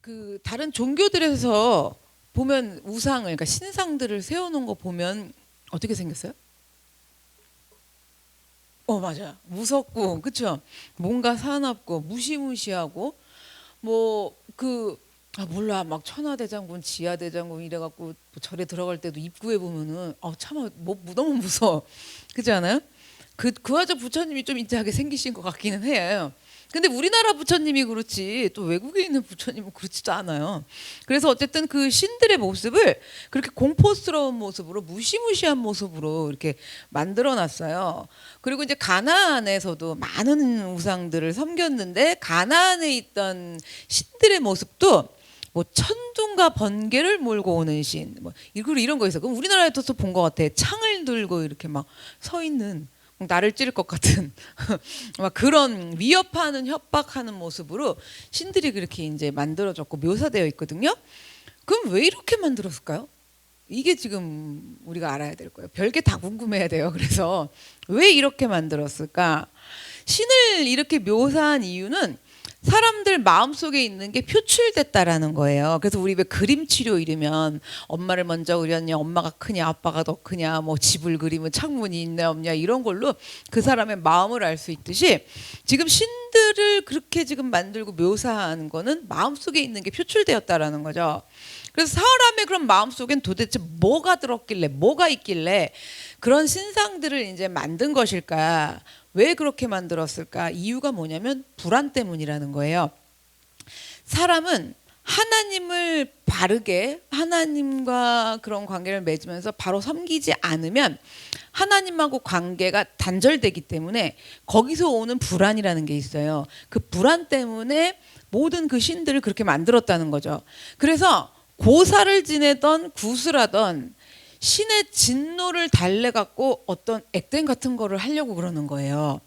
그 다른 종교들에서 보면 우상을, 그러니까 신상들을 세워놓은 거 보면 어떻게 생겼어요? 맞아요. 무섭고, 그쵸? 뭔가 사납고 무시무시하고 몰라, 막 천하대장군, 지하대장군 이래갖고 뭐 절에 들어갈 때도 입구에 보면은 참아, 너무 무서워. 그렇지 않아요? 그 와저 부처님이 좀 인자하게 생기신 것 같기는 해요. 근데 우리나라 부처님이 그렇지 또 외국에 있는 부처님은 그렇지도 않아요. 그래서 어쨌든 그 신들의 모습을 그렇게 공포스러운 모습으로, 무시무시한 모습으로 이렇게 만들어 놨어요. 그리고 이제 가나안에서도 많은 우상들을 섬겼는데, 가나안에 있던 신들의 모습도 뭐 천둥과 번개를 몰고 오는 신, 뭐 이런 거 있어. 그럼 우리나라에도 본 것 같아. 창을 들고 이렇게 막 서 있는, 나를 찌를 것 같은 막 그런 위협하는, 협박하는 모습으로 신들이 그렇게 이제 만들어졌고 묘사되어 있거든요. 그럼 왜 이렇게 만들었을까요? 이게 지금 우리가 알아야 될 거예요. 별게 다 궁금해야 돼요. 그래서 왜 이렇게 만들었을까? 신을 이렇게 묘사한 이유는 사람들 마음속에 있는 게 표출됐다라는 거예요. 그래서 우리 왜 그림 치료 이러면 엄마를 먼저 그렸냐, 엄마가 크냐, 아빠가 더 크냐, 뭐 집을 그리면 창문이 있냐 없냐, 이런 걸로 그 사람의 마음을 알 수 있듯이, 지금 신들을 그렇게 지금 만들고 묘사하는 거는 마음속에 있는 게 표출되었다라는 거죠. 그래서 사람의 그런 마음속엔 도대체 뭐가 들었길래, 뭐가 있길래 그런 신상들을 이제 만든 것일까? 왜 그렇게 만들었을까? 이유가 뭐냐면 불안 때문이라는 거예요. 사람은 하나님을 바르게, 하나님과 그런 관계를 맺으면서 바로 섬기지 않으면 하나님하고 관계가 단절되기 때문에 거기서 오는 불안이라는 게 있어요. 그 불안 때문에 모든 그 신들을 그렇게 만들었다는 거죠. 그래서 고사를 지내던 구슬하던 신의 진노를 달래갖고 어떤 액땜 같은 거를 하려고 그러는 거예요.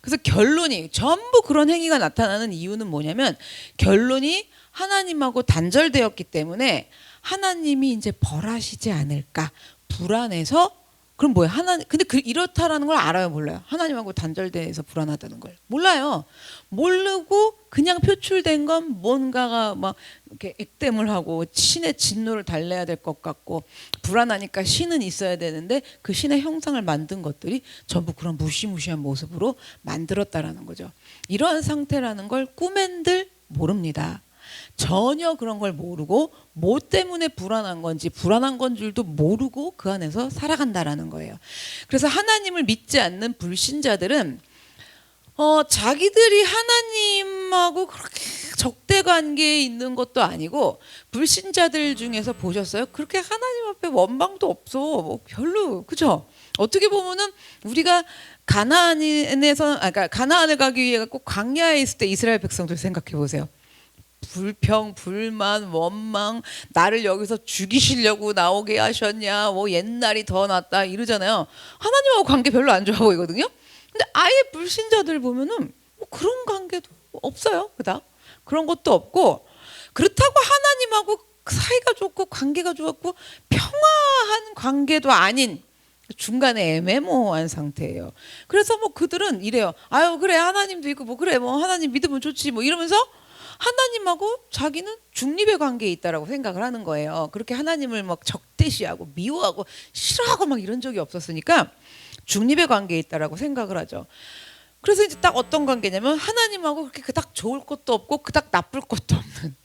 그래서 결론이, 전부 그런 행위가 나타나는 이유는 뭐냐면, 결론이 하나님하고 단절되었기 때문에 하나님이 이제 벌하시지 않을까 불안해서. 그럼 뭐야? 근데 이렇다라는 걸 알아요, 몰라요? 하나님하고 단절돼서 불안하다는 걸 몰라요. 모르고 그냥 표출된 건 뭔가가 막 이렇게 액땜을 하고 신의 진노를 달래야 될 것 같고, 불안하니까 신은 있어야 되는데 그 신의 형상을 만든 것들이 전부 그런 무시무시한 모습으로 만들었다라는 거죠. 이러한 상태라는 걸 꿈엔들 모릅니다. 전혀 그런 걸 모르고, 뭐 때문에 불안한 건지, 불안한 건 줄도 모르고 그 안에서 살아간다라는 거예요. 그래서 하나님을 믿지 않는 불신자들은 자기들이 하나님하고 그렇게 적대 관계에 있는 것도 아니고, 불신자들 중에서 보셨어요? 그렇게 하나님 앞에 원망도 없어. 뭐 별로, 그죠? 어떻게 보면은 우리가 그러니까 가나안을 가기 위해 꼭 광야에 있을 때 이스라엘 백성들 생각해 보세요. 불평, 불만, 원망, 나를 여기서 죽이시려고 나오게 하셨냐, 뭐 옛날이 더 낫다 이러잖아요. 하나님하고 관계 별로 안 좋아 보이거든요. 근데 아예 불신자들 보면은 뭐 그런 관계도 없어요. 그닥 그런 것도 없고, 그렇다고 하나님하고 사이가 좋고 관계가 좋았고 평화한 관계도 아닌 중간에 애매모호한 상태예요. 그래서 뭐 그들은 이래요. 아유, 그래, 하나님도 있고 뭐 그래, 뭐 하나님 믿으면 좋지, 뭐 이러면서 하나님하고 자기는 중립의 관계에 있다라고 생각을 하는 거예요. 그렇게 하나님을 막 적대시하고 미워하고 싫어하고 막 이런 적이 없었으니까 중립의 관계에 있다라고 생각을 하죠. 그래서 이제 딱 어떤 관계냐면, 하나님하고 그렇게 그닥 좋을 것도 없고 그닥 나쁠 것도 없는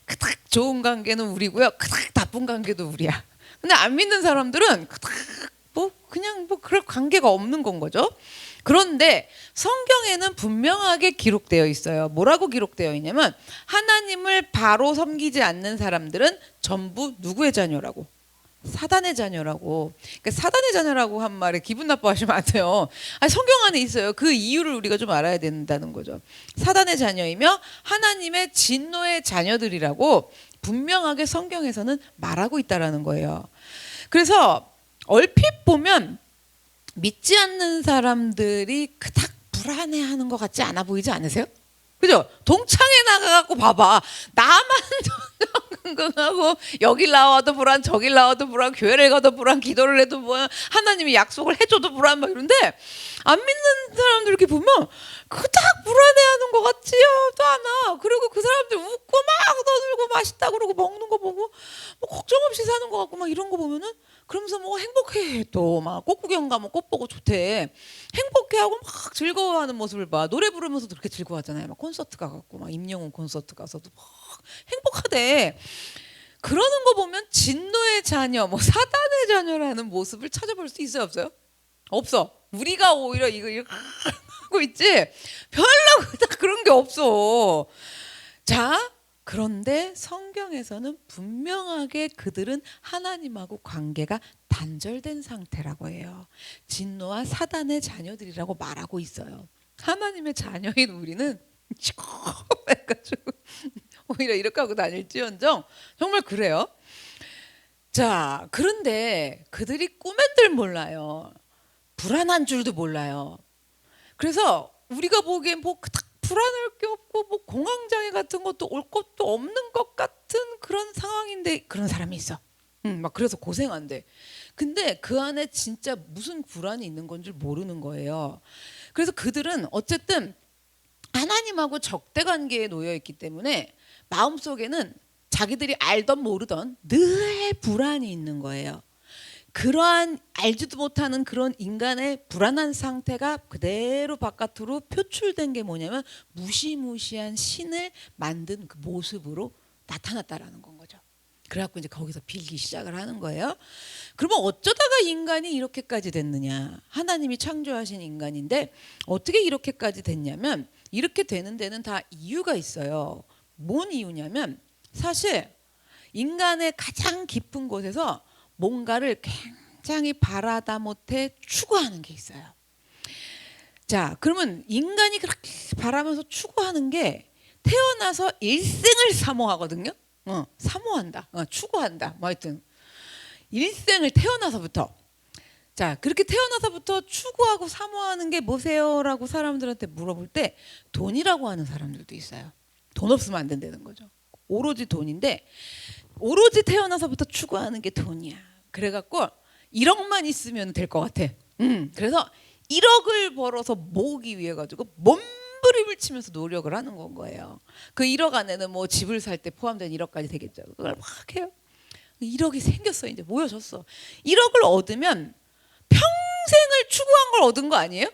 그닥 좋은 관계는 우리고요, 그닥 나쁜 관계도 우리야. 근데 안 믿는 사람들은 그닥 그냥 그럴 관계가 없는 건 거죠. 그런데 성경에는 분명하게 기록되어 있어요. 뭐라고 기록되어 있냐면, 하나님을 바로 섬기지 않는 사람들은 전부 누구의 자녀라고? 사단의 자녀라고. 그러니까 사단의 자녀라고 한 말에 기분 나빠하시면 안 돼요. 성경 안에 있어요. 그 이유를 우리가 좀 알아야 된다는 거죠. 사단의 자녀이며 하나님의 진노의 자녀들이라고 분명하게 성경에서는 말하고 있다라는 거예요. 그래서 얼핏 보면 믿지 않는 사람들이 그닥 불안해하는 것 같지 않아 보이지 않으세요? 그죠? 동창회 나가갖고 봐봐. 나만 흥흥하고 여길 나와도 불안, 저길 나와도 불안, 교회를 가도 불안, 기도를 해도 불안, 하나님이 약속을 해줘도 불안 막 이런데 안 믿는 사람들 이렇게 보면 그닥 불안해하는 것 같지도 않아. 그리고 그 사람들 웃고 막 떠들고 맛있다 그러고 먹는 거 보고 뭐 걱정 없이 사는 것 같고 막 이런 거 보면은 그러면서 뭐 행복해. 또 막 꽃 구경 가면 꽃 보고 좋대. 행복해하고 막 즐거워하는 모습을 봐. 노래 부르면서도 그렇게 즐거워하잖아요. 막 콘서트 가갖고 막 임영웅 콘서트 가서도 막 행복하대. 그러는 거 보면 진노의 자녀, 뭐 사단의 자녀라는 모습을 찾아볼 수 있어요, 없어요? 없어. 우리가 오히려 이거 하고 있지. 별로 그런 게 없어. 자, 그런데 성경에서는 분명하게 그들은 하나님하고 관계가 단절된 상태라고 해요. 진노와 사단의 자녀들이라고 말하고 있어요. 하나님의 자녀인 우리는 해가지고 오히려 이렇게 하고 다닐지언정 정말 그래요. 자, 그런데 그들이 꿈엔들 몰라요. 불안한 줄도 몰라요. 그래서 우리가 보기엔 뭐 딱 불안할 게 없고 뭐 공황장애 같은 것도 올 것도 없는 것 같은 그런 상황인데 그런 사람이 있어. 막 그래서 고생한대. 근데 그 안에 진짜 무슨 불안이 있는 건 줄 모르는 거예요. 그래서 그들은 어쨌든 하나님하고 적대 관계에 놓여 있기 때문에 마음속에는 자기들이 알던 모르던 늘 불안이 있는 거예요. 그러한 알지도 못하는 그런 인간의 불안한 상태가 그대로 바깥으로 표출된 게 뭐냐면 무시무시한 신을 만든 그 모습으로 나타났다라는 건 거죠. 그래갖고 이제 거기서 빌기 시작을 하는 거예요. 그러면 어쩌다가 인간이 이렇게까지 됐느냐? 하나님이 창조하신 인간인데 어떻게 이렇게까지 됐냐면 이렇게 되는 데는 다 이유가 있어요. 뭔 이유냐면 사실 인간의 가장 깊은 곳에서 뭔가를 굉장히 바라다 못해 추구하는 게 있어요. 자, 그러면 인간이 그렇게 바라면서 추구하는 게 태어나서 일생을 사모하거든요. 사모한다, 추구한다. 뭐 하여튼 일생을 태어나서부터. 자, 그렇게 태어나서부터 추구하고 사모하는 게 뭐세요라고 사람들한테 물어볼 때 돈이라고 하는 사람들도 있어요. 돈 없으면 안 된다는 거죠. 오로지 돈인데 오로지 태어나서부터 추구하는 게 돈이야. 그래갖고 1억만 있으면 될 것 같아. 그래서 1억을 벌어서 모으기 위해 가지고 몸부림을 치면서 노력을 하는 건 거예요. 그 1억 안에는 뭐 집을 살 때 포함된 1억까지 되겠죠. 그걸 막 해요. 1억이 생겼어. 이제 모여졌어. 1억을 얻으면 평생을 추구한 걸 얻은 거 아니에요?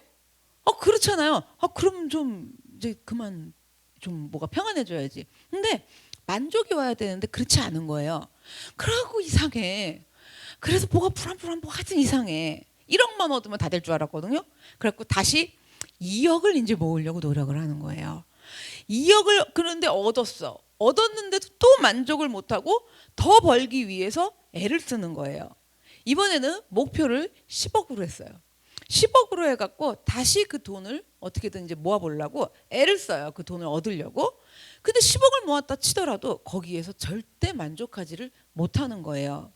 그렇잖아요. 그럼 좀 이제 그만 좀 뭐가 평안해져야지. 근데 만족이 와야 되는데 그렇지 않은 거예요. 그러고 이상해. 그래서 뭐가 불안 뭐 하여튼 이상해. 1억만 얻으면 다 될 줄 알았거든요. 그래갖고 다시 2억을 이제 모으려고 노력을 하는 거예요. 2억을 그런데 얻었어. 얻었는데도 또 만족을 못하고 더 벌기 위해서 애를 쓰는 거예요. 이번에는 목표를 10억으로 했어요. 10억으로 해갖고 다시 그 돈을 어떻게든 이제 모아보려고 애를 써요. 그 돈을 얻으려고. 근데 10억을 모았다 치더라도 거기에서 절대 만족하지를 못하는 거예요.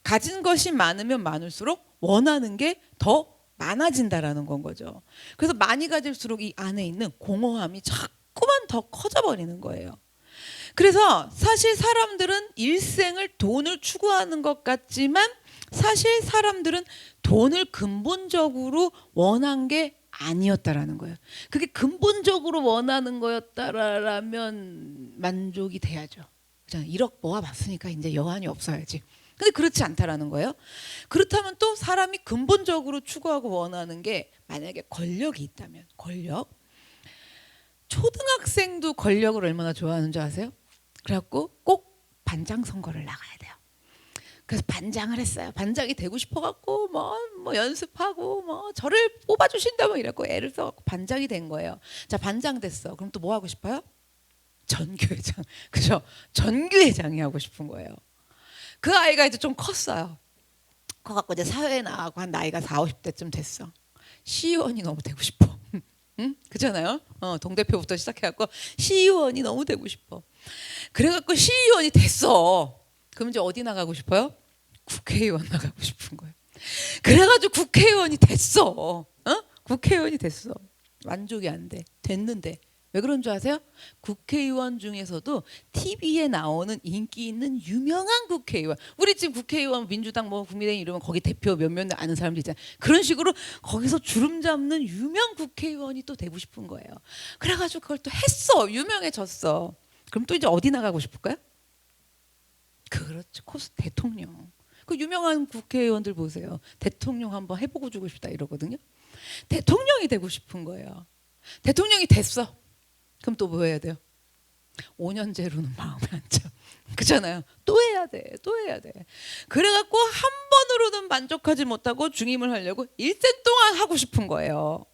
가진 것이 많으면 많을수록 원하는 게 더 많아진다라는 건 거죠. 그래서 많이 가질수록 이 안에 있는 공허함이 자꾸만 더 커져버리는 거예요. 그래서 사실 사람들은 일생을 돈을 추구하는 것 같지만 사실 사람들은 돈을 근본적으로 원한 게 아니었다라는 거예요. 그게 근본적으로 원하는 거였다라면 만족이 돼야죠. 1억 모아봤으니까 이제 여한이 없어야지. 근데 그렇지 않다라는 거예요. 그렇다면 또 사람이 근본적으로 추구하고 원하는 게 만약에 권력이 있다면 권력. 초등학생도 권력을 얼마나 좋아하는 줄 아세요? 그래갖고 꼭 반장 선거를 나가야 돼요. 그래서 반장을 했어요. 반장이 되고 싶어갖고 뭐 연습하고 뭐 저를 뽑아주신다 뭐 이랬고 애를 써갖고 반장이 된 거예요. 자, 반장 됐어. 그럼 또 뭐 하고 싶어요? 전교회장. 그죠? 전교회장이 하고 싶은 거예요. 그 아이가 이제 좀 컸어요. 커갖고 이제 사회에 나가고 한 나이가 40, 50대쯤 됐어. 시의원이 너무 되고 싶어. 응? 그잖아요. 동대표부터 시작해갖고 시의원이 너무 되고 싶어. 그래갖고 시의원이 됐어. 그럼 이제 어디 나가고 싶어요? 국회의원 나가고 싶은 거예요. 그래가지고 국회의원이 됐어. 국회의원이 됐어. 만족이 안 돼. 됐는데 왜 그런 줄 아세요? 국회의원 중에서도 TV에 나오는 인기 있는 유명한 국회의원. 우리 지금 국회의원 민주당 뭐 국민의힘 이러면 거기 대표 몇몇 아는 사람들 있잖아요. 그런 식으로 거기서 주름 잡는 유명 국회의원이 또 되고 싶은 거예요. 그래가지고 그걸 또 했어. 유명해졌어. 그럼 또 이제 어디 나가고 싶을까요? 그렇죠. 코스 대통령. 그 유명한 국회의원들 보세요. 대통령 한번 해보고 주고 싶다 이러거든요. 대통령이 되고 싶은 거예요. 대통령이 됐어. 그럼 또 뭐 해야 돼요? 5년제로는 마음에 안 차. 그렇잖아요. 또 해야 돼. 또 해야 돼. 그래갖고 한 번으로는 만족하지 못하고 중임을 하려고 일생 동안 하고 싶은 거예요.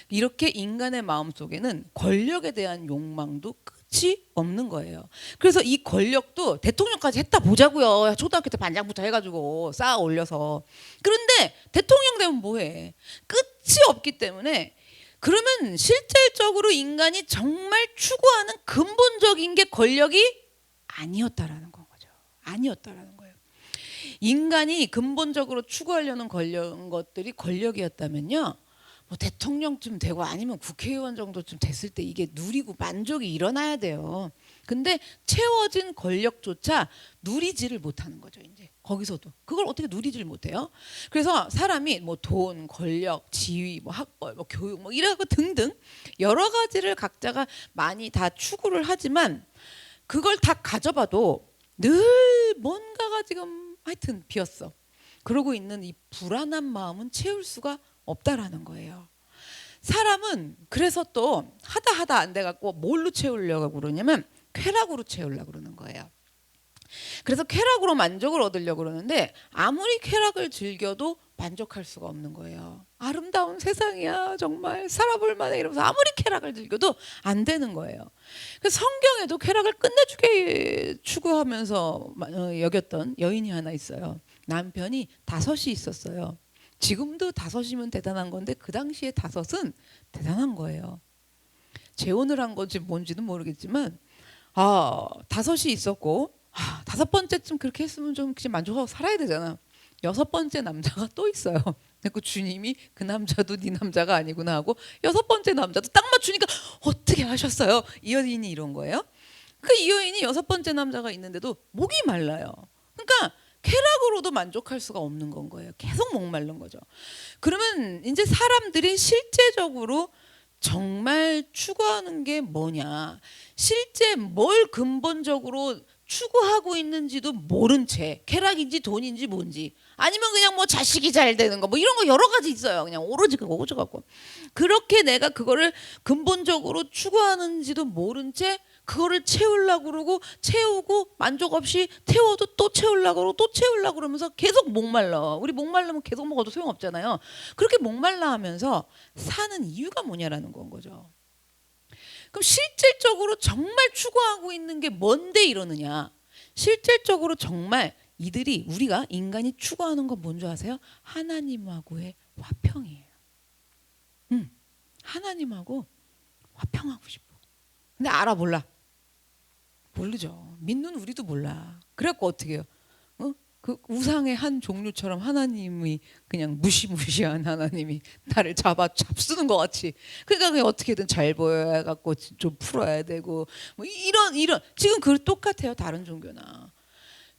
이렇게 인간의 마음속에는 권력에 대한 욕망도 끝이 없는 거예요. 그래서 이 권력도 대통령까지 했다 보자고요. 초등학교 때 반장부터 해가지고 쌓아 올려서. 그런데 대통령 되면 뭐해? 끝이 없기 때문에 그러면 실질적으로 인간이 정말 추구하는 근본적인 게 권력이 아니었다라는 거죠. 아니었다라는 거예요. 인간이 근본적으로 추구하려는 것들이 권력이었다면요. 뭐 대통령쯤 되고 아니면 국회의원 정도쯤 됐을 때 이게 누리고 만족이 일어나야 돼요. 근데 채워진 권력조차 누리지를 못하는 거죠. 이제 거기서도 그걸 어떻게 누리지를 못해요. 그래서 사람이 뭐 돈, 권력, 지위, 뭐 학벌, 뭐 교육, 뭐 이래갖고 등등 여러 가지를 각자가 많이 다 추구를 하지만 그걸 다 가져봐도 늘 뭔가가 지금 하여튼 비었어. 그러고 있는 이 불안한 마음은 채울 수가 없다라는 거예요. 사람은 그래서 또 하다 안 돼갖고 뭘로 채우려고 그러냐면 쾌락으로 채우려고 그러는 거예요. 그래서 쾌락으로 만족을 얻으려고 그러는데 아무리 쾌락을 즐겨도 만족할 수가 없는 거예요. 아름다운 세상이야 정말 살아볼 만해 이러면서 아무리 쾌락을 즐겨도 안 되는 거예요. 그래서 성경에도 쾌락을 끝내주게 추구하면서 여겼던 여인이 하나 있어요. 남편이 5이 있었어요. 지금도 5이면 대단한 건데 그 당시에 5은 대단한 거예요. 재혼을 한 건지 뭔지는 모르겠지만 5이 있었고 5번째쯤 그렇게 했으면 좀 그냥 만족하고 살아야 되잖아. 6번째 남자가 또 있어요. 그 주님이 그 남자도 네 남자가 아니구나 하고 6번째 남자도 딱 맞추니까 어떻게 하셨어요? 이 여인이 이런 거예요. 그 이 여인이 6번째 남자가 있는데도 목이 말라요. 그러니까 쾌락으로도 만족할 수가 없는 건 거예요. 계속 목마른 거죠. 그러면 이제 사람들이 실제적으로 정말 추구하는 게 뭐냐, 실제 뭘 근본적으로 추구하고 있는지도 모른 채 쾌락인지 돈인지 뭔지 아니면 그냥 뭐 자식이 잘 되는 거 뭐 이런 거 여러 가지 있어요. 그냥 오로지 그거 오져갖고 그렇게 내가 그거를 근본적으로 추구하는지도 모른 채 그거를 채우려고 그러고 채우고 만족 없이 태워도 또 채우려고 그러고 또 채우려고 그러면서 계속 목말라. 우리 목말르면 계속 먹어도 소용없잖아요. 그렇게 목말라 하면서 사는 이유가 뭐냐라는 건 거죠. 그럼 실질적으로 정말 추구하고 있는 게 뭔데 이러느냐. 실질적으로 정말 이들이 우리가 인간이 추구하는 건 뭔지 아세요? 하나님하고의 화평이에요. 하나님하고 화평하고 싶어. 근데 알아 몰라? 모르죠. 믿는 우리도 몰라. 그래갖고 어떻게 해요? 그 우상의 한 종류처럼 하나님이 그냥 무시무시한 하나님이 나를 잡쓰는 것 같이. 그러니까 그냥 어떻게든 잘 보여야 갖고 좀 풀어야 되고 뭐 이런 지금 그 똑같아요. 다른 종교나.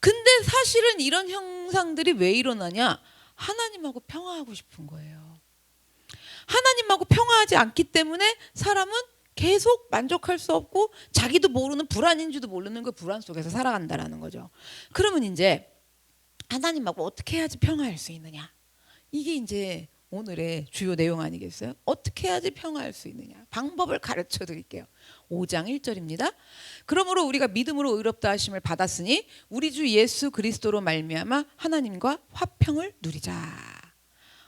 근데 사실은 이런 형상들이 왜 일어나냐? 하나님하고 평화하고 싶은 거예요. 하나님하고 평화하지 않기 때문에 사람은 계속 만족할 수 없고 자기도 모르는 불안인지도 모르는 그 불안 속에서 살아간다라는 거죠. 그러면 이제 하나님하고 어떻게 해야지 평화할 수 있느냐? 이게 이제 오늘의 주요 내용 아니겠어요? 어떻게 해야지 평화할 수 있느냐? 방법을 가르쳐 드릴게요. 5장 1절입니다. 그러므로 우리가 믿음으로 의롭다 하심을 받았으니 우리 주 예수 그리스도로 말미암아 하나님과 화평을 누리자.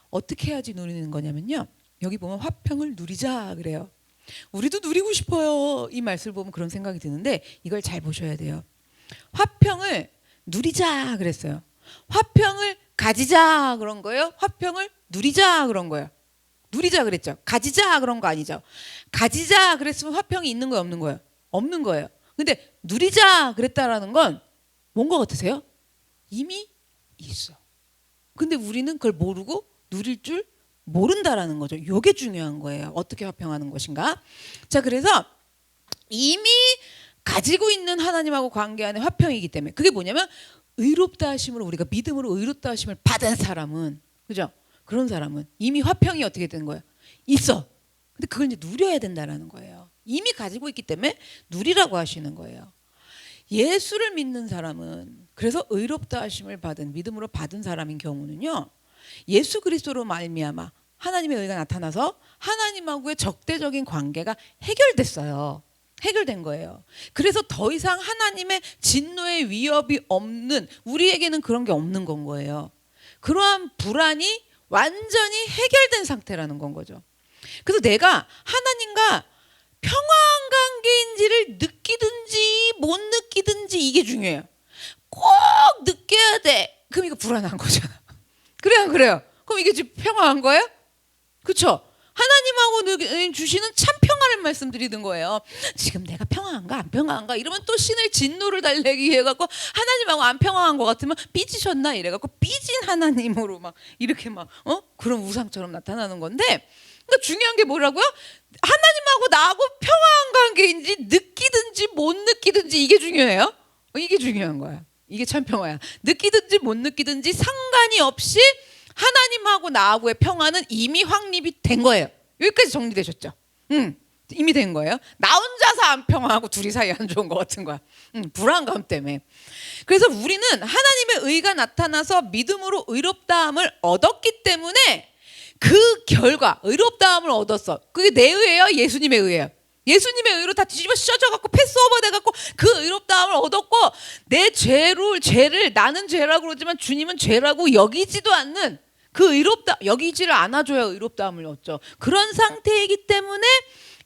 어떻게 해야지 누리는 거냐면요. 여기 보면 화평을 누리자 그래요. 우리도 누리고 싶어요. 이 말씀을 보면 그런 생각이 드는데 이걸 잘 보셔야 돼요. 화평을 누리자 그랬어요. 화평을 가지자 그런 거예요. 화평을 누리자 그런 거예요. 누리자 그랬죠. 가지자 그런 거 아니죠. 가지자 그랬으면 화평이 있는 거예요, 없는 거예요? 없는 거예요. 근데 누리자 그랬다라는 건 뭔 거 같으세요? 이미 있어. 근데 우리는 그걸 모르고 누릴 줄 모른다라는 거죠. 이게 중요한 거예요. 어떻게 화평하는 것인가? 자, 그래서 이미 가지고 있는 하나님하고 관계 안에 화평이기 때문에. 그게 뭐냐면 의롭다 하심으로, 우리가 믿음으로 의롭다 하심을 받은 사람은, 그죠? 그런 사람은 이미 화평이 어떻게 된 거예요? 있어. 근데 그걸 이제 누려야 된다라는 거예요. 이미 가지고 있기 때문에 누리라고 하시는 거예요. 예수를 믿는 사람은, 그래서 의롭다 하심을 받은, 믿음으로 받은 사람인 경우는요, 예수 그리스도로 말미암아 하나님의 의가 나타나서 하나님하고의 적대적인 관계가 해결됐어요. 해결된 거예요. 그래서 더 이상 하나님의 진노의 위협이 없는, 우리에게는 그런 게 없는 건 거예요. 그러한 불안이 완전히 해결된 상태라는 건 거죠. 그래서 내가 하나님과 평화한 관계인지를 느끼든지 못 느끼든지 이게 중요해요. 꼭 느껴야 돼. 그럼 이거 불안한 거잖아. 그래요, 안 그래요? 그럼 이게 지금 평화한 거예요? 그렇죠? 하나님하고 주시는 참 평화를 말씀드리는 거예요. 지금 내가 평화한가 안 평화한가 이러면 또 신의 진노를 달래기 해갖고 하나님하고 안 평화한 것 같으면 삐지셨나 이래갖고 삐진 하나님으로 막 이렇게 막 그런 우상처럼 나타나는 건데, 그러니까 중요한 게 뭐라고요? 하나님하고 나하고 평화한 관계인지 느끼든지 못 느끼든지 이게 중요해요. 이게 중요한 거야. 이게 참 평화야. 느끼든지 못 느끼든지 상관이 없이 하나님하고 나하고의 평화는 이미 확립이 된 거예요. 여기까지 정리되셨죠? 이미 된 거예요. 나 혼자서 안 평화하고 둘이 사이 안 좋은 것 같은 거야. 불안감 때문에. 그래서 우리는 하나님의 의가 나타나서 믿음으로 의롭다함을 얻었기 때문에 그 결과 의롭다함을 얻었어. 그게 내 의예요? 예수님의 의예요? 예수님의 의로 다 뒤집어 씌워져갖고 패스오버 돼갖고 그 의롭다함을 얻었고, 내 죄를 나는 죄라고 그러지만 주님은 죄라고 여기지도 않는 그 여기지를 않아줘야 의롭다함을 얻죠. 그런 상태이기 때문에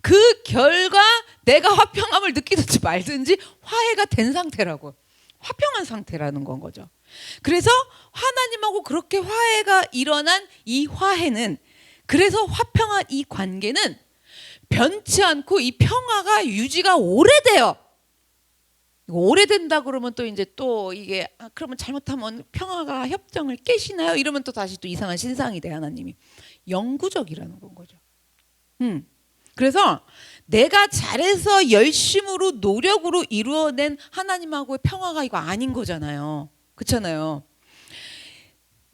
그 결과 내가 화평함을 느끼든지 말든지 화해가 된 상태라고, 화평한 상태라는 건 거죠. 그래서 하나님하고 그렇게 화해가 일어난 이 화해는, 그래서 화평한 이 관계는 변치 않고 이 평화가 유지가 오래돼요. 오래된다 그러면 또 이제 또 이게 그러면 잘못하면 평화가 협정을 깨시나요? 이러면 또 다시 또 이상한 신상이 돼. 하나님이 영구적이라는 건 거죠. 그래서 내가 잘해서 열심으로 노력으로 이루어낸 하나님하고의 평화가 이거 아닌 거잖아요. 그렇잖아요.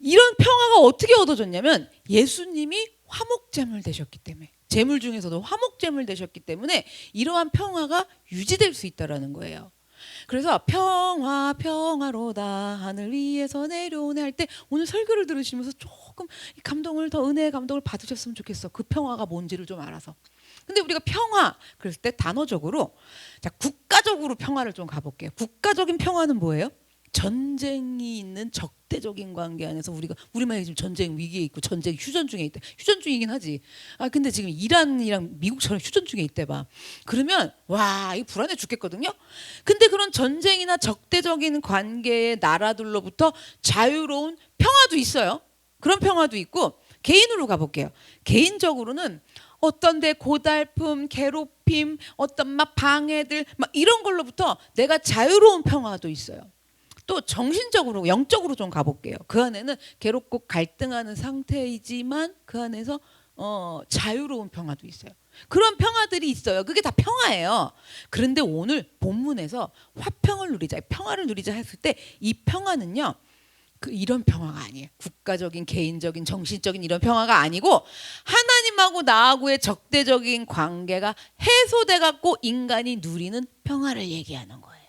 이런 평화가 어떻게 얻어졌냐면 예수님이 화목제물 되셨기 때문에, 제물 중에서도 화목제물 되셨기 때문에 이러한 평화가 유지될 수 있다라는 거예요. 그래서 평화 평화로다 하늘 위에서 내려오네 할 때 오늘 설교를 들으시면서 조금 감동을, 더 은혜의 감동을 받으셨으면 좋겠어. 그 평화가 뭔지를 좀 알아서. 근데 우리가 평화 그랬을 때 단어적으로, 자, 국가적으로 평화를 좀 가볼게요. 국가적인 평화는 뭐예요? 전쟁이 있는 적대적인 관계 안에서 우리만 지금 전쟁 위기에 있고 전쟁 휴전 중에 있대. 휴전 중이긴 하지. 근데 지금 이란이랑 미국처럼 휴전 중에 있대 봐. 그러면 와, 이 불안해 죽겠거든요. 근데 그런 전쟁이나 적대적인 관계의 나라들로부터 자유로운 평화도 있어요. 그런 평화도 있고, 개인으로 가볼게요. 개인적으로는 어떤 데 고달픔, 괴롭힘, 어떤 막 방해들 막 이런 걸로부터 내가 자유로운 평화도 있어요. 또 정신적으로, 영적으로 좀 가볼게요. 그 안에는 괴롭고 갈등하는 상태이지만 그 안에서 자유로운 평화도 있어요. 그런 평화들이 있어요. 그게 다 평화예요. 그런데 오늘 본문에서 화평을 누리자, 평화를 누리자 했을 때 이 평화는요, 이런 평화가 아니에요. 국가적인, 개인적인, 정신적인 이런 평화가 아니고 하나님하고 나하고의 적대적인 관계가 해소돼 갖고 인간이 누리는 평화를 얘기하는 거예요.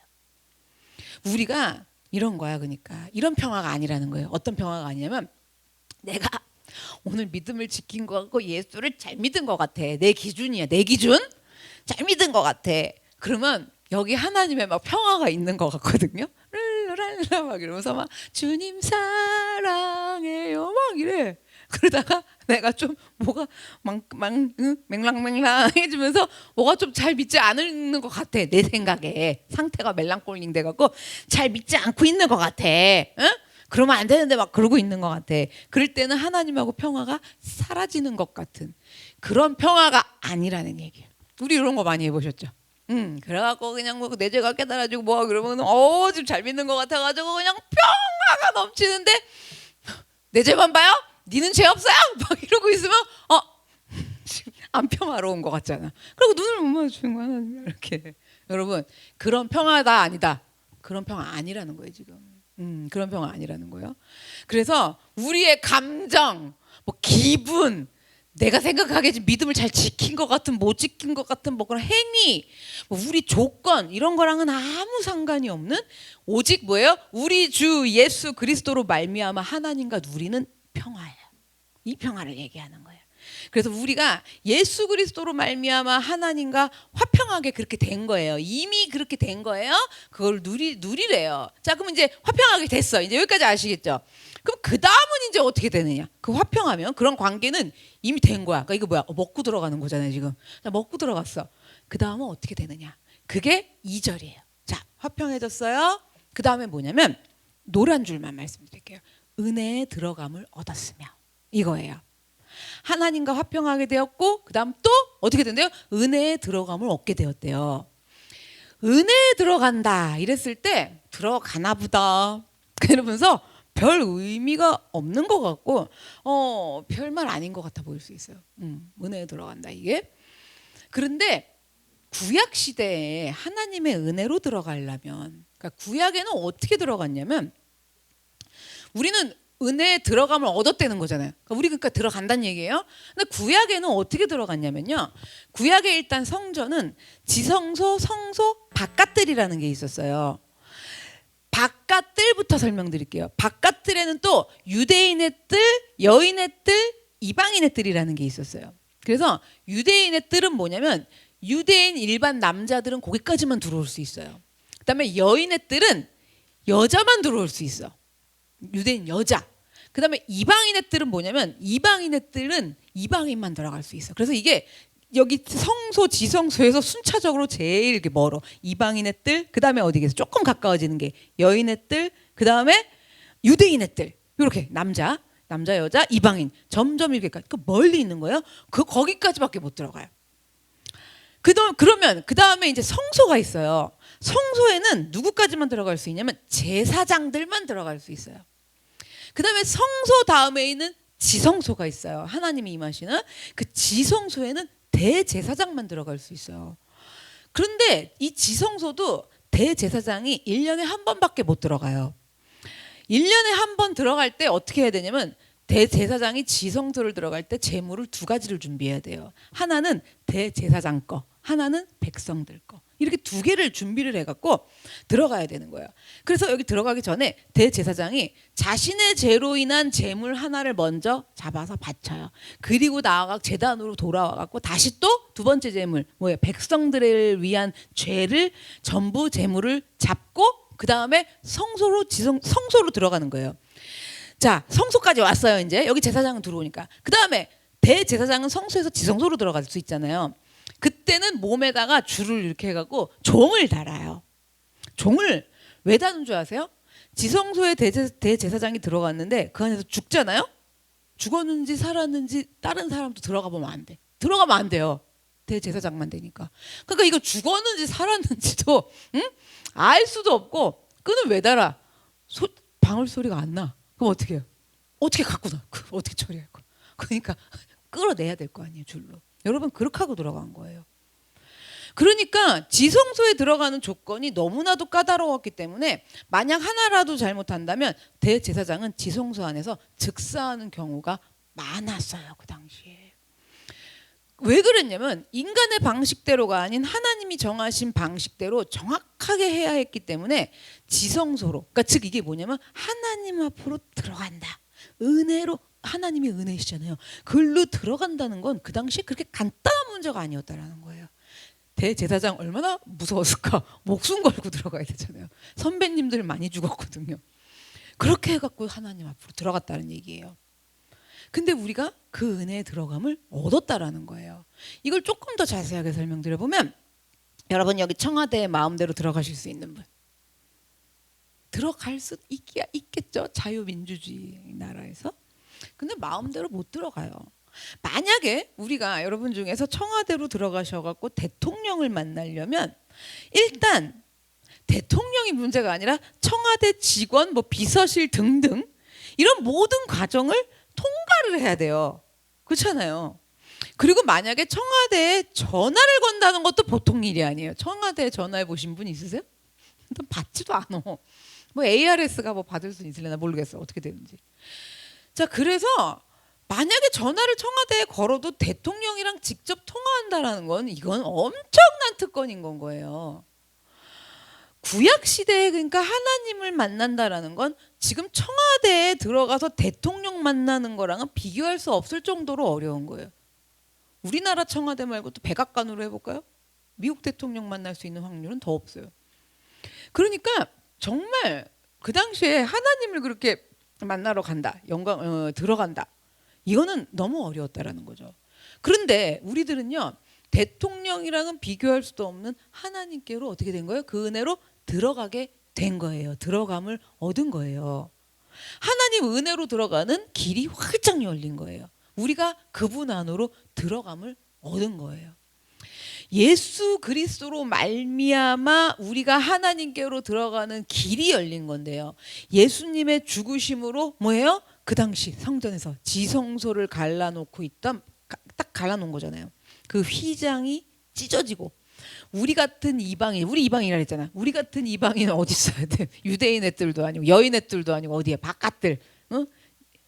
우리가 이런 거야. 그러니까 이런 평화가 아니라는 거예요. 어떤 평화가 아니냐면, 내가 오늘 믿음을 지킨 것 같고 예수를 잘 믿은 것 같아. 내 기준이야. 내 기준? 잘 믿은 것 같아. 그러면 여기 하나님의 막 평화가 있는 것 같거든요. 랄랄라 막 이러면서 막 주님 사랑해요 막 이래. 그러다가 내가 좀 뭐가 맹랑맹랑해지면서 뭐가 좀 잘 믿지 않는 것 같아. 내 생각에 상태가 멜랑꼴링 돼갖고 잘 믿지 않고 있는 것 같아. 응? 그러면 안 되는데 막 그러고 있는 것 같아. 그럴 때는 하나님하고 평화가 사라지는 것 같은 그런 평화가 아니라는 얘기예요. 우리 이런 거 많이 해보셨죠? 그래갖고 그냥 뭐 내 죄가 깨달아지고 뭐 그러면 지금 잘 믿는 것 같아가지고 그냥 평화가 넘치는데, 내 죄만 봐요? 니는 죄 없어요? 막 이러고 있으면 안 평화로운 것 같잖아. 그리고 눈을 못 마주치는 거야 하나님 이렇게. 여러분 그런 평화다 아니다. 그런 평화 아니라는 거예요 지금. 그런 평화 아니라는 거예요. 그래서 우리의 감정, 뭐 기분, 내가 생각하기에 믿음을 잘 지킨 것 같은 못 지킨 것 같은 뭐 그런 행위, 뭐 우리 조건 이런 거랑은 아무 상관이 없는 오직 뭐예요? 우리 주 예수 그리스도로 말미암아 하나님과 누리는 평화예요. 이 평화를 얘기하는 거예요. 그래서 우리가 예수 그리스도로 말미암아 하나님과 화평하게 그렇게 된 거예요. 이미 그렇게 된 거예요. 그걸 누리래요. 자, 그럼 이제 화평하게 됐어. 이제 여기까지 아시겠죠? 그럼 그 다음은 이제 어떻게 되느냐? 그 화평하면 그런 관계는 이미 된 거야. 그러니까 이거 뭐야? 먹고 들어가는 거잖아요, 지금. 자, 먹고 들어갔어. 그 다음은 어떻게 되느냐? 그게 2절이에요. 자, 화평해졌어요. 그 다음에 뭐냐면 노란 줄만 말씀드릴게요. 은혜에 들어감을 얻었으며 이거예요. 하나님과 화평하게 되었고 그 다음 또 어떻게 된대요? 은혜에 들어감을 얻게 되었대요. 은혜에 들어간다 이랬을 때 들어가나 보다 이러면서 별 의미가 없는 것 같고 별말 아닌 것 같아 보일 수 있어요. 은혜에 들어간다 이게. 그런데 구약 시대에 하나님의 은혜로 들어가려면 그러니까 구약에는 어떻게 들어갔냐면 우리는 은혜에 들어감을 얻었다는 거잖아요. 그러니까 우리 그러니까 들어간다는 얘기예요. 근데 구약에는 어떻게 들어갔냐면요. 구약에 일단 성전은 지성소, 성소, 바깥뜰이라는 게 있었어요. 바깥뜰부터 설명드릴게요. 바깥뜰에는 또 유대인의 뜰, 여인의 뜰, 이방인의 뜰이라는 게 있었어요. 그래서 유대인의 뜰은 뭐냐면 유대인 일반 남자들은 거기까지만 들어올 수 있어요. 그다음에 여인의 뜰은 여자만 들어올 수 있어. 유대인 여자. 그다음에 이방인의 뜰은 뭐냐면 이방인의 뜰은 이방인만 들어갈 수 있어. 그래서 이게 여기 성소 지성소에서 순차적으로 제일 이렇게 멀어. 이방인의 뜰, 그다음에 어디겠어? 조금 가까워지는 게 여인의 뜰, 그다음에 유대인의 뜰. 이렇게 남자, 여자, 이방인 점점 이렇게 멀리 있는 거예요. 거기까지밖에 못 들어가요. 그러면 그 다음에 이제 성소가 있어요. 성소에는 누구까지만 들어갈 수 있냐면 제사장들만 들어갈 수 있어요. 그 다음에 성소 다음에 있는 지성소가 있어요. 하나님이 임하시는 그 지성소에는 대제사장만 들어갈 수 있어요. 그런데 이 지성소도 대제사장이 1년에 한 번밖에 못 들어가요. 1년에 한 번 들어갈 때 어떻게 해야 되냐면 대제사장이 지성소를 들어갈 때 제물을 2가지를 준비해야 돼요. 하나는 대제사장 거, 하나는 백성들 거. 이렇게 2개를 준비를 해갖고 들어가야 되는 거예요. 그래서 여기 들어가기 전에 대제사장이 자신의 죄로 인한 제물 하나를 먼저 잡아서 바쳐요. 그리고 나아가 제단으로 돌아와갖고 다시 또 2번째 제물, 뭐예요? 백성들을 위한 죄를 전부 제물을 잡고 그 다음에 성소로 들어가는 거예요. 자, 성소까지 왔어요. 이제 여기 제사장은 들어오니까 그 다음에 대제사장은 성소에서 지성소로 들어갈 수 있잖아요. 그때는 몸에다가 줄을 이렇게 해갖고 종을 달아요. 종을 왜 다는 줄 아세요? 지성소에 대제사장이 들어갔는데 그 안에서 죽잖아요. 죽었는지 살았는지 다른 사람도 들어가 보면 안 돼. 들어가면 안 돼요. 대제사장만 되니까. 그러니까 이거 죽었는지 살았는지도 알 수도 없고 끈을 왜 달아? 방울 소리가 안 나. 그럼 어떻게 해요? 어떻게 갖고 나? 어떻게 처리할 거야? 그러니까 끌어내야 될 거 아니에요, 줄로. 여러분 그렇게 하고 들어간 거예요. 그러니까 지성소에 들어가는 조건이 너무나도 까다로웠기 때문에 만약 하나라도 잘못한다면 대제사장은 지성소 안에서 즉사하는 경우가 많았어요. 그 당시에. 왜 그랬냐면 인간의 방식대로가 아닌 하나님이 정하신 방식대로 정확하게 해야 했기 때문에 지성소로, 그러니까 즉 이게 뭐냐면 하나님 앞으로 들어간다. 은혜로, 하나님이 은혜이시잖아요. 글로 들어간다는 건 그 당시에 그렇게 간단한 문제가 아니었다라는 거예요. 대제사장 얼마나 무서웠을까. 목숨 걸고 들어가야 되잖아요. 선배님들 많이 죽었거든요. 그렇게 해갖고 하나님 앞으로 들어갔다는 얘기예요. 근데 우리가 그 은혜에 들어감을 얻었다라는 거예요. 이걸 조금 더 자세하게 설명드려보면 여러분 여기 청와대에 마음대로 들어가실 수 있는 분 들어갈 수 있겠죠. 자유민주주의 나라에서. 근데 마음대로 못 들어가요. 만약에 우리가 여러분 중에서 청와대로 들어가셔갖고 대통령을 만나려면 일단 대통령이 문제가 아니라 청와대 직원, 뭐 비서실 등등 이런 모든 과정을 통과를 해야 돼요. 그렇잖아요. 그리고 만약에 청와대에 전화를 건다는 것도 보통 일이 아니에요. 청와대에 전화해 보신 분 있으세요? 또 받지도 않아. 뭐 ARS가 뭐 받을 수 있을려나 모르겠어. 어떻게 되는지. 자, 그래서 만약에 전화를 청와대에 걸어도 대통령이랑 직접 통화한다라는 건 이건 엄청난 특권인 건 거예요. 구약 시대에 그러니까 하나님을 만난다라는 건 지금 청와대에 들어가서 대통령 만나는 거랑은 비교할 수 없을 정도로 어려운 거예요. 우리나라 청와대 말고 또 백악관으로 해볼까요? 미국 대통령 만날 수 있는 확률은 더 없어요. 그러니까 정말 그 당시에 하나님을 그렇게 만나러 간다, 들어간다. 이거는 너무 어려웠다라는 거죠. 그런데 우리들은요, 대통령이랑은 비교할 수도 없는 하나님께로 어떻게 된 거예요? 그 은혜로 들어가게 된 거예요. 들어감을 얻은 거예요. 하나님 은혜로 들어가는 길이 활짝 열린 거예요. 우리가 그분 안으로 들어감을 얻은 거예요. 예수 그리스도로 말미암아 우리가 하나님께로 들어가는 길이 열린 건데요. 예수님의 죽으심으로 뭐예요? 그 당시 성전에서 지성소를 갈라놓고 있던, 딱 갈라놓은 거잖아요. 그 휘장이 찢어지고 우리 같은 이방인, 우리 이방인이라 했잖아. 우리 같은 이방인은 어디 있어야 돼? 유대인 애들도 아니고 여인 애들도 아니고 어디에 바깥들,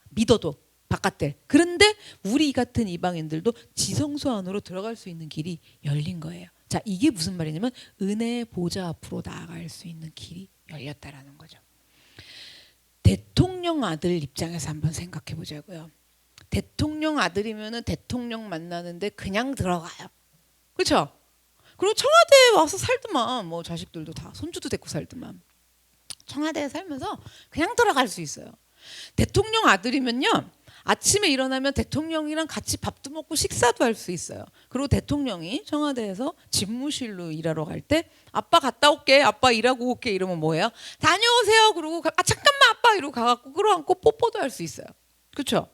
믿어도 바깥들. 그런데 우리 같은 이방인들도 지성소 안으로 들어갈 수 있는 길이 열린 거예요. 자, 이게 무슨 말이냐면 은혜의 보좌 앞으로 나아갈 수 있는 길이 열렸다라는 거죠. 대통령 아들 입장에서 한번 생각해 보자고요. 대통령 아들이면은 대통령 만나는데 그냥 들어가요. 그렇죠? 그리고 청와대에 와서 살더만, 뭐 자식들도 다 손주도 데리고 살더만. 청와대에 살면서 그냥 들어갈 수 있어요. 대통령 아들이면요, 아침에 일어나면 대통령이랑 같이 밥도 먹고 식사도 할 수 있어요. 그리고 대통령이 청와대에서 집무실로 일하러 갈 때 아빠 갔다 올게, 아빠 일하고 올게 이러면 뭐예요? 다녀오세요. 그러고 잠깐만 아빠 이러고 가갖고 끌어안고 뽀뽀도 할 수 있어요. 그렇죠?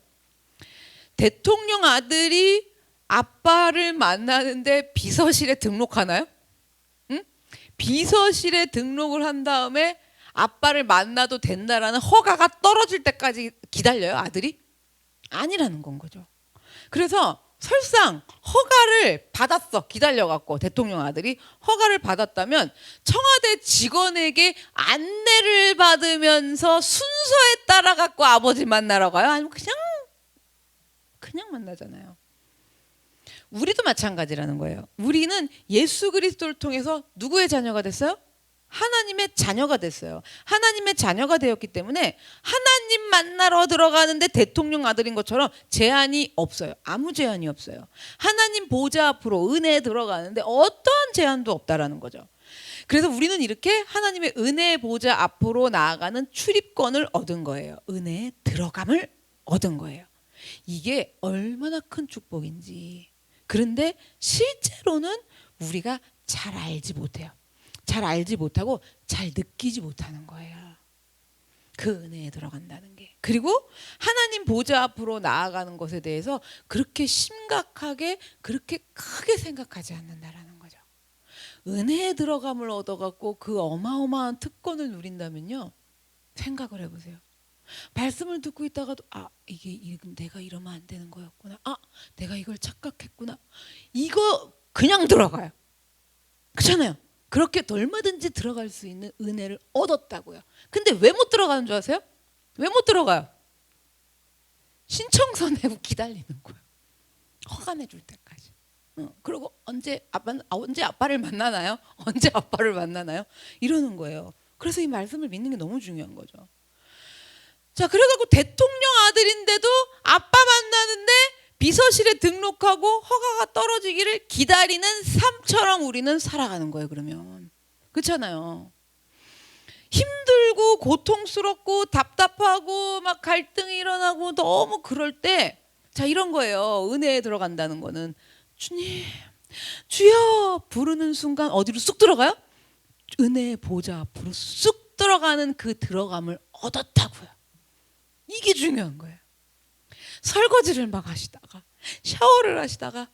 대통령 아들이 아빠를 만나는데 비서실에 등록하나요? 응? 비서실에 등록을 한 다음에 아빠를 만나도 된다라는 허가가 떨어질 때까지 기다려요, 아들이? 아니라는 건 거죠. 그래서 설상 허가를 받았어, 기다려갖고 대통령 아들이 허가를 받았다면 청와대 직원에게 안내를 받으면서 순서에 따라갖고 아버지 만나러 가요? 아니면 그냥 만나잖아요. 우리도 마찬가지라는 거예요. 우리는 예수 그리스도를 통해서 누구의 자녀가 됐어요? 하나님의 자녀가 됐어요. 하나님의 자녀가 되었기 때문에 하나님 만나러 들어가는데 대통령 아들인 것처럼 제한이 없어요. 아무 제한이 없어요. 하나님 보좌 앞으로 은혜에 들어가는데 어떠한 제한도 없다라는 거죠. 그래서 우리는 이렇게 하나님의 은혜의 보좌 앞으로 나아가는 출입권을 얻은 거예요. 은혜에 들어감을 얻은 거예요. 이게 얼마나 큰 축복인지. 그런데 실제로는 우리가 잘 알지 못해요. 잘 알지 못하고 잘 느끼지 못하는 거예요. 그 은혜에 들어간다는 게. 그리고 하나님 보좌 앞으로 나아가는 것에 대해서 그렇게 심각하게, 그렇게 크게 생각하지 않는다라는 거죠. 은혜에 들어감을 얻어갖고 그 어마어마한 특권을 누린다면요, 생각을 해보세요. 말씀을 듣고 있다가도 이게 내가 이러면 안 되는 거였구나. 내가 이걸 착각했구나. 이거 그냥 들어가요. 그렇잖아요. 그렇게 얼마든지 들어갈 수 있는 은혜를 얻었다고요. 근데 왜 못 들어가는 줄 아세요? 왜 못 들어가요? 신청서 내고 기다리는 거예요. 허가 내줄 때까지. 그리고 언제 아빠를 만나나요? 언제 아빠를 만나나요? 이러는 거예요. 그래서 이 말씀을 믿는 게 너무 중요한 거죠. 자, 그래갖고 대통령 아들인데도 아빠 만나는데 비서실에 등록하고 허가가 떨어지기를 기다리는 삶처럼 우리는 살아가는 거예요. 그러면 그렇잖아요. 힘들고 고통스럽고 답답하고 막 갈등이 일어나고 너무 그럴 때, 자, 이런 거예요. 은혜에 들어간다는 거는 주님, 주여 부르는 순간 어디로 쑥 들어가요? 은혜의 보좌 앞으로 쑥 들어가는 그 들어감을 얻었다고요. 이게 중요한 거예요. 설거지를 막 하시다가 샤워를 하시다가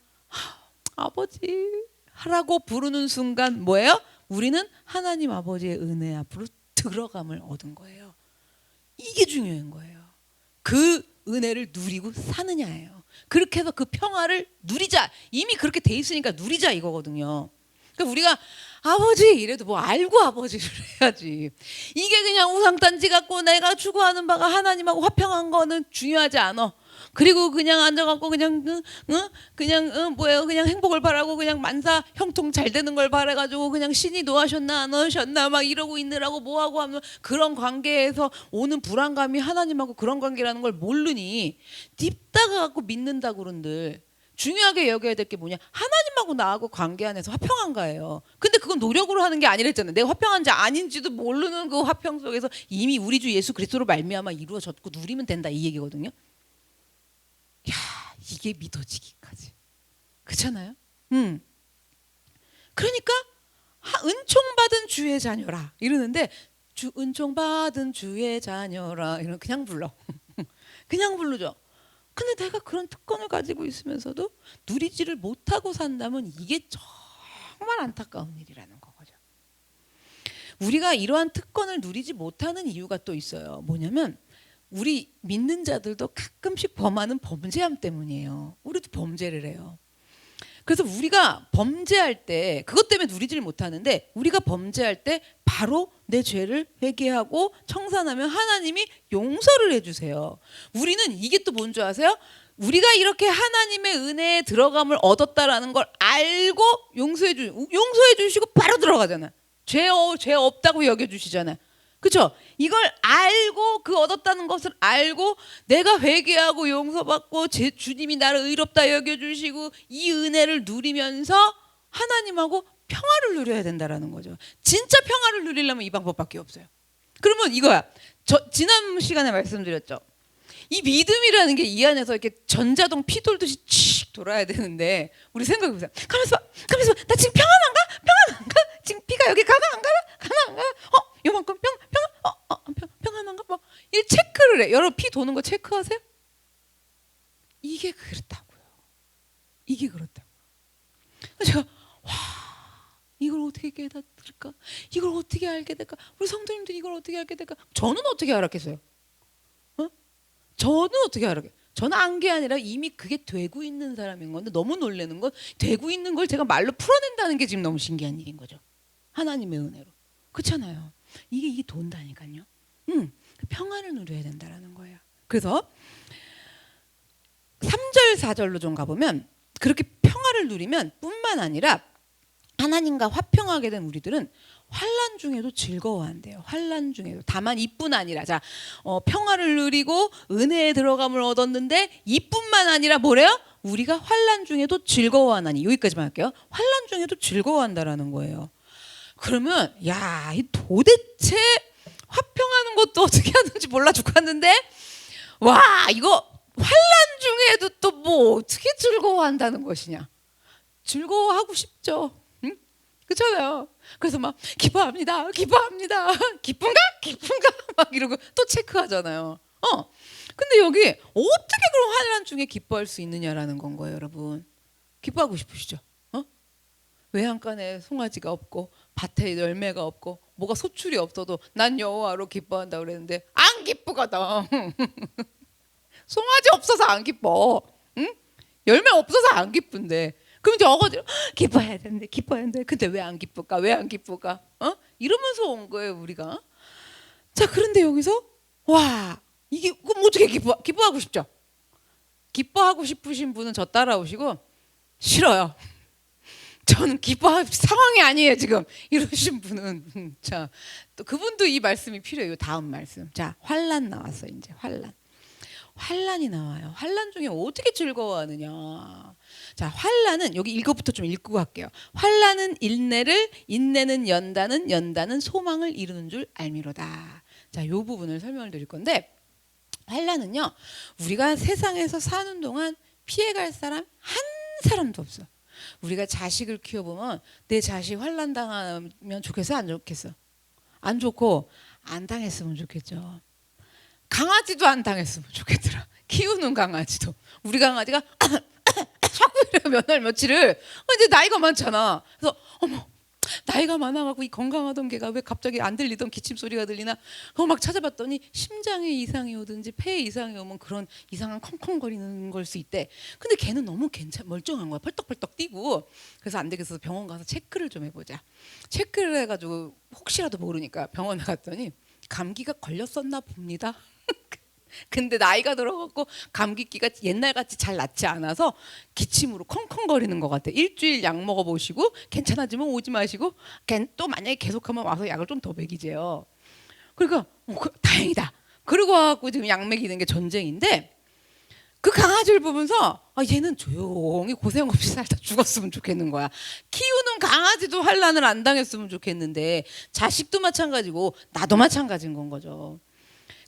아버지 하라고 부르는 순간 뭐예요? 우리는 하나님 아버지의 은혜 앞으로 들어감을 얻은 거예요. 이게 중요한 거예요. 그 은혜를 누리고 사느냐예요. 그렇게 해서 그 평화를 누리자. 이미 그렇게 돼 있으니까 누리자 이거거든요. 그러니까 우리가 아버지 이래도 뭐 알고 아버지를 해야지. 이게 그냥 우상단지 갖고 내가 추구하는 바가 하나님하고 화평한 거는 중요하지 않아. 그리고 그냥 앉아갖고 그냥 뭐예요? 그냥 행복을 바라고 그냥 만사 형통 잘 되는 걸 바라가지고 그냥 신이 노하셨나 안 노하셨나 막 이러고 있느라고 뭐하고 하면 그런 관계에서 오는 불안감이 하나님하고 그런 관계라는 걸 모르니 딥다가 갖고 믿는다 그런들. 중요하게 여겨야 될 게 뭐냐? 하나님하고 나하고 관계 안에서 화평한가예요. 근데 그건 노력으로 하는 게 아니랬잖아요. 내가 화평한지 아닌지도 모르는 그 화평 속에서 이미 우리 주 예수 그리스도로 말미암아 이루어졌고 누리면 된다 이 얘기거든요. 야, 이게 믿어지기까지. 그렇잖아요? 그러니까 은총받은 주의 자녀라 이러는데 은총받은 주의 자녀라 이런 그냥 불러. 그냥 부르죠. 근데 내가 그런 특권을 가지고 있으면서도 누리지를 못하고 산다면 이게 정말 안타까운 일이라는 거죠. 우리가 이러한 특권을 누리지 못하는 이유가 또 있어요. 뭐냐면 우리 믿는 자들도 가끔씩 범하는 범죄함 때문이에요. 우리도 범죄를 해요. 그래서 우리가 범죄할 때 그것 때문에 누리지를 못하는데 우리가 범죄할 때 바로 내 죄를 회개하고 청산하면 하나님이 용서를 해주세요. 우리는 이게 또 뭔 줄 아세요? 우리가 이렇게 하나님의 은혜에 들어감을 얻었다라는 걸 알고 용서해 주시고 바로 들어가잖아요. 죄 없다고 여겨주시잖아요. 그렇죠? 이걸 알고 그 얻었다는 것을 알고 내가 회개하고 용서받고 주님이 나를 의롭다 여겨주시고 이 은혜를 누리면서 하나님하고 평화를 누려야 된다라는 거죠. 진짜 평화를 누리려면 이 방법밖에 없어요. 그러면 이거야. 지난 시간에 말씀드렸죠. 이 믿음이라는 게 이 안에서 이렇게 전자동 피 돌듯이 칙 돌아야 되는데 우리 생각해보세요. 가만있어 봐. 나 지금 평안한가? 지금 피가 여기 가나 안 가나? 요만큼 평안한가? 뭐 이 체크를 해. 여러분 피 도는 거 체크하세요? 이게 그렇다고요. 제가 이걸 어떻게 깨닫을까? 이걸 어떻게 알게 될까? 우리 성도님들이 이걸 어떻게 알게 될까? 저는 어떻게 알았겠어요? 저는 어떻게 알았겠어요? 저는 안 게 아니라 이미 그게 되고 있는 사람인 건데 너무 놀라는 건 되고 있는 걸 제가 말로 풀어낸다는 게 지금 너무 신기한 일인 거죠. 하나님의 은혜로. 그렇잖아요. 이게 돈다니까요. 평안을 누려야 된다라는 거예요. 그래서 3절 4절로 좀 가보면 그렇게 평화를 누리면 뿐만 아니라 하나님과 화평하게 된 우리들은 환난 중에도 즐거워한대요. 환난 중에도. 다만 이뿐 아니라 평화를 누리고 은혜에 들어감을 얻었는데 이뿐만 아니라 뭐래요? 우리가 환난 중에도 즐거워하나니. 여기까지만 할게요. 환난 중에도 즐거워한다라는 거예요. 그러면 이 도대체 화평하는 것도 어떻게 하는지 몰라 죽겠는데 이거 환난 중에도 또 뭐 어떻게 즐거워한다는 것이냐. 즐거워하고 싶죠. 그렇잖아요. 그래서 막 기뻐합니다. 기쁜가 막 이러고 또 체크하잖아요. 근데 여기 어떻게 그런 환난 중에 기뻐할 수 있느냐라는 건 거예요, 여러분. 기뻐하고 싶으시죠? 외양간에 송아지가 없고 밭에 열매가 없고 뭐가 소출이 없어도 난 여호와로 기뻐한다 그랬는데 안 기쁘거든. 송아지 없어서 안 기뻐. 열매 없어서 안 기쁜데. 그럼 이제 어거지로 기뻐해야 되는데 근데 왜 안 기쁠까? 이러면서 온 거예요 우리가. 자, 그런데 여기서 이게 그럼 어떻게 기뻐하고 싶죠? 기뻐하고 싶으신 분은 저 따라오시고 싫어요. 저는 기뻐할 상황이 아니에요 지금 이러신 분은 자, 또 그분도 이 말씀이 필요해요. 다음 말씀. 자, 환난 나왔어. 이제 환난이 나와요. 환난 중에 어떻게 즐거워하느냐. 자, 환난은 여기 이거부터 좀 읽고 갈게요. 환난은 인내를, 인내는 연단은, 연단은 소망을 이루는 줄 알미로다. 자, 이 부분을 설명을 드릴 건데 환난은요, 우리가 세상에서 사는 동안 피해갈 사람 한 사람도 없어. 우리가 자식을 키워보면 내 자식 환난 당하면 좋겠어, 안 좋겠어? 안 좋고 안 당했으면 좋겠죠. 강아지도 안 당했으면 좋겠더라. 키우는 강아지도. 우리 강아지가 자꾸 이래 몇 날 며칠을 이제 나이가 많잖아. 그래서 어머 나이가 많아가고 이 건강하던 개가 왜 갑자기 안 들리던 기침 소리가 들리나? 막 찾아봤더니 심장에 이상이 오든지 폐에 이상이 오면 그런 이상한 컹컹거리는 걸 수 있대. 근데 걔는 너무 멀쩡한 거야. 펄떡펄떡 뛰고. 그래서 안 되겠어서 병원 가서 체크를 좀 해보자. 체크를 해가지고 혹시라도 모르니까 병원에 갔더니 감기가 걸렸었나 봅니다. 근데 나이가 들어갖고 감기기가 옛날같이 잘 낫지 않아서 기침으로 컹컹거리는 것 같아. 일주일 약 먹어보시고 괜찮아지면 오지 마시고 또 만약에 계속하면 와서 약을 좀 더 먹이재요. 그러니까 다행이다. 그러고 와갖고 지금 약 먹이는 게 전쟁인데 그 강아지를 보면서 얘는 조용히 고생 없이 살다 죽었으면 좋겠는 거야. 키우는 강아지도 환난을 안 당했으면 좋겠는데 자식도 마찬가지고 나도 마찬가지인 건 거죠.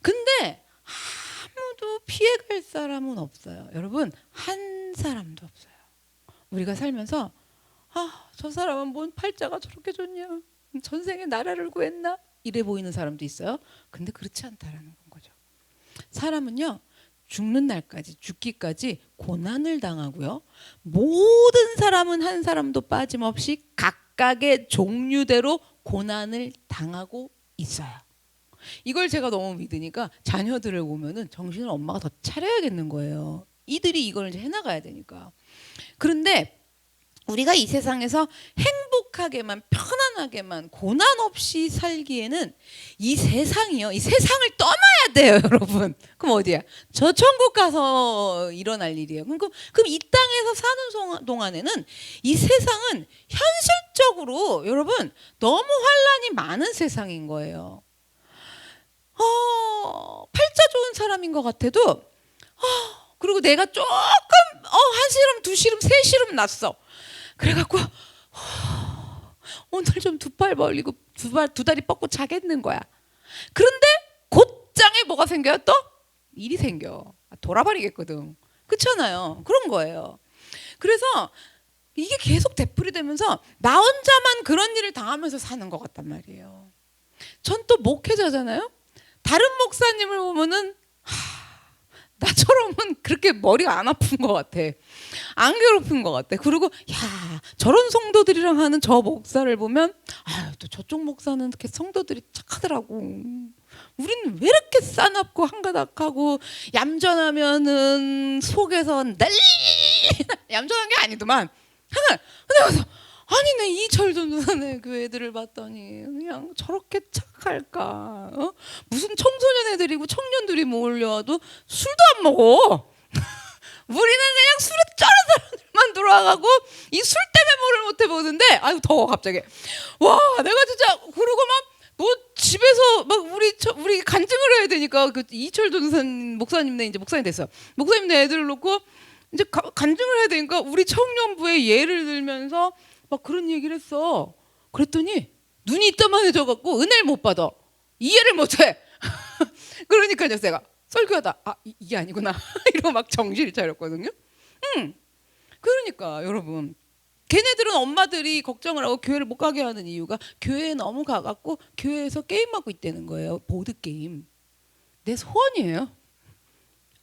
근데 아무도 피해갈 사람은 없어요. 여러분, 한 사람도 없어요. 우리가 살면서 저 사람은 뭔 팔자가 저렇게 좋냐, 전생에 나라를 구했나, 이래 보이는 사람도 있어요. 근데 그렇지 않다라는 거죠. 사람은요, 죽는 날까지, 죽기까지 고난을 당하고요. 모든 사람은 한 사람도 빠짐없이 각각의 종류대로 고난을 당하고 있어요. 이걸 제가 너무 믿으니까 자녀들을 보면은 정신을 엄마가 더 차려야겠는 거예요. 이들이 이걸 이제 해나가야 되니까. 그런데 우리가 이 세상에서 행복하게만, 편안하게만, 고난 없이 살기에는 이 세상이요, 이 세상을 떠나야 돼요, 여러분. 그럼 어디야? 저 천국 가서 일어날 일이에요. 그럼 이 땅에서 사는 동안에는 이 세상은 현실적으로 여러분 너무 환란이 많은 세상인 거예요. 팔자 좋은 사람인 것 같아도 그리고 내가 조금 한 시름, 두 시름, 세 시름 났어. 그래갖고 오늘 좀 두 팔 벌리고 두 다리 뻗고 자겠는 거야. 그런데 곧장에 뭐가 생겨요? 또 일이 생겨. 돌아버리겠거든. 그렇잖아요. 그런 거예요. 그래서 이게 계속 되풀이되면서 나 혼자만 그런 일을 당하면서 사는 것 같단 말이에요. 전 또 목회자잖아요. 다른 목사님을 보면은 나처럼은 그렇게 머리가 안 아픈 것 같아. 안 괴롭힌 것 같아. 그리고 저런 성도들이랑 하는 저 목사를 보면 또 저쪽 목사는 이렇게 성도들이 착하더라고. 우리는 왜 이렇게 싸납고 한가닥하고 얌전하면은 속에서 난리 얌전한 게 아니더만. 근데 가서 아니네, 이철도 누나네 교회들을 봤더니 그냥 저렇게 착할까? 무슨 청소년 애들이고 청년들이 몰려와도 술도 안 먹어. 우리는 그냥 술에 쩔은 사람들만 들어와가고 이 술 때문에 뭐를 못 해보는데 더워 갑자기. 와, 내가 진짜 그러고 막 뭐 집에서 막 우리 간증을 해야 되니까 그 이철도 목사님네 이제 목사님 됐어요. 목사님네 애들을 놓고 이제 간증을 해야 되니까 우리 청년부의 예를 들면서 막 그런 얘기를 했어. 그랬더니 눈이 이따만해져갖고 은혜를 못 받아. 이해를 못해. 그러니까요, 제가 설교하다 이게 아니구나 이러고 막 정신을 차렸거든요. 그러니까 여러분, 걔네들은 엄마들이 걱정을 하고 교회를 못 가게 하는 이유가 교회에 너무 가갖고 교회에서 게임하고 있다는 거예요. 보드게임. 내 소원이에요.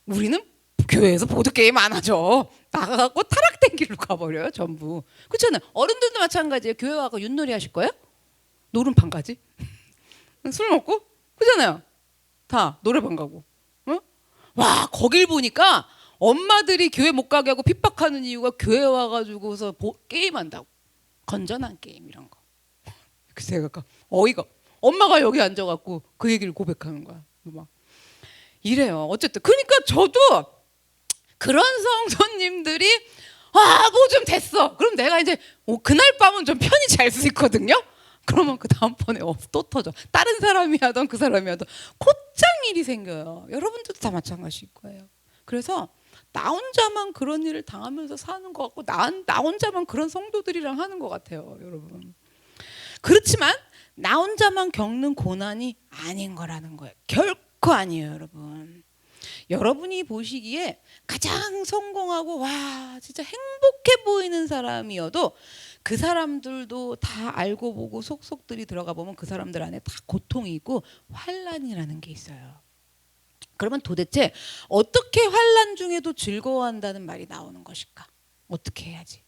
우리는 교회에서 보드게임 안 하죠. 나가갖고 타락된 길로 가버려요, 전부. 그렇잖아요. 어른들도 마찬가지예요. 교회 와서 윷놀이 하실 거예요? 노름판까지? 술 먹고? 그렇잖아요. 다 노래방 가고. 와, 거길 보니까 엄마들이 교회 못 가게 하고 핍박하는 이유가 교회 와가지고서 게임한다고. 건전한 게임 이런 거. 그래서 제가 어이가, 엄마가 여기 앉아갖고 그 얘기를 고백하는 거야. 막 이래요. 어쨌든 그러니까 저도 그런 성도님들이 뭐 좀 됐어. 그럼 내가 이제 그날 밤은 좀 편히 잘 수 있거든요. 그러면 그 다음번에 또 터져. 다른 사람이 하던 그 사람이 하던 곧장 일이 생겨요. 여러분들도 다 마찬가지일 거예요. 그래서 나 혼자만 그런 일을 당하면서 사는 것 같고 나 혼자만 그런 성도들이랑 하는 것 같아요, 여러분. 그렇지만 나 혼자만 겪는 고난이 아닌 거라는 거예요. 결코 아니에요, 여러분. 여러분이 보시기에 가장 성공하고 와 진짜 행복해 보이는 사람이어도 그 사람들도 다 알고 보고 속속들이 들어가 보면 그 사람들 안에 다 고통이 있고 환난이라는 게 있어요. 그러면 도대체 어떻게 환난 중에도 즐거워한다는 말이 나오는 것일까? 어떻게 해야지?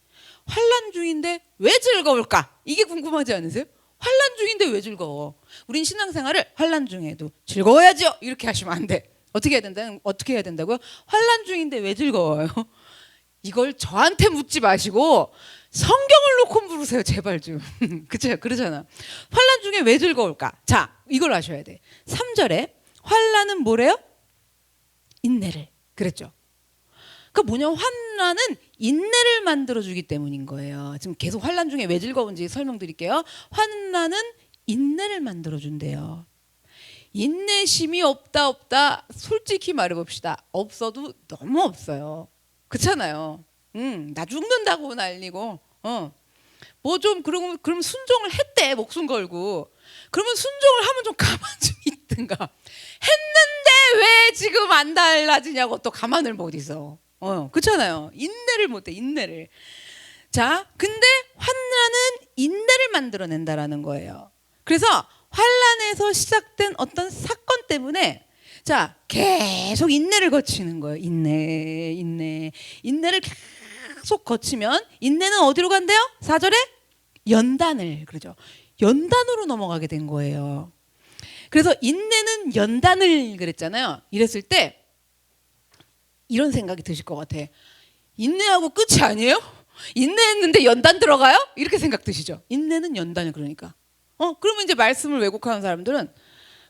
환난 중인데 왜 즐거울까? 이게 궁금하지 않으세요? 환난 중인데 왜 즐거워? 우린 신앙생활을 환난 중에도 즐거워야죠. 이렇게 하시면 안 돼. 어떻게 해야 된다고요? 환난 중인데 왜 즐거워요? 이걸 저한테 묻지 마시고 성경을 놓고 물으세요. 제발 좀. 그쵸? 그러잖아. 환난 중에 왜 즐거울까? 자, 이걸 아셔야 돼. 3절에 환난은 뭐래요? 인내를. 그랬죠. 그 뭐냐, 환난은 인내를 만들어주기 때문인 거예요. 지금 계속 환난 중에 왜 즐거운지 설명드릴게요. 환난은 인내를 만들어준대요. 인내심이 없다 솔직히 말해봅시다. 없어도 너무 없어요. 그렇잖아요. 나 죽는다고 난리고 뭐 좀 그럼 순종을 했대. 목숨 걸고. 그러면 순종을 하면 좀 가만 좀 있든가. 했는데 왜 지금 안 달라지냐고 또 가만을 못 있어. 그렇잖아요. 인내를 못해. 인내를. 자, 근데 환난은 인내를 만들어낸다라는 거예요. 그래서 환난에서 시작된 어떤 사건 때문에 자, 계속 인내를 거치는 거예요. 인내를 계속 거치면 인내는 어디로 간대요? 4절에 연단을. 그러죠. 연단으로 넘어가게 된 거예요. 그래서 인내는 연단을 그랬잖아요. 이랬을 때 이런 생각이 드실 것 같아. 인내하고 끝이 아니에요? 인내했는데 연단 들어가요? 이렇게 생각 드시죠? 인내는 연단을. 그러니까 그러면 이제 말씀을 왜곡하는 사람들은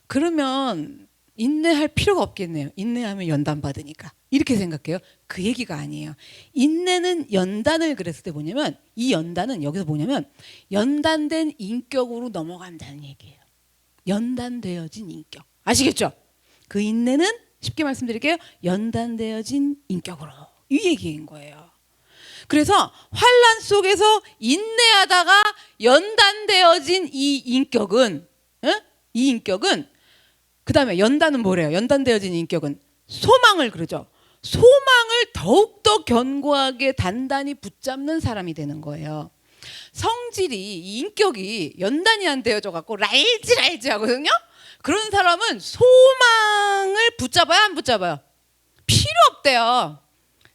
그러면 인내할 필요가 없겠네요. 인내하면 연단 받으니까. 이렇게 생각해요. 그 얘기가 아니에요. 인내는 연단을 그랬을 때 뭐냐면 이 연단은 여기서 뭐냐면 연단된 인격으로 넘어간다는 얘기예요. 연단되어진 인격. 아시겠죠? 그 인내는 쉽게 말씀드릴게요. 연단되어진 인격으로. 이 얘기인 거예요. 그래서 환난 속에서 인내하다가 연단되어진 이 인격은 그 다음에 연단은 뭐래요? 연단되어진 인격은 소망을 그러죠. 소망을 더욱더 견고하게 단단히 붙잡는 사람이 되는 거예요. 성질이 이 인격이 연단이 안 되어져 갖고 랄지 하거든요. 그런 사람은 소망을 붙잡아야 안 붙잡아요? 필요 없대요.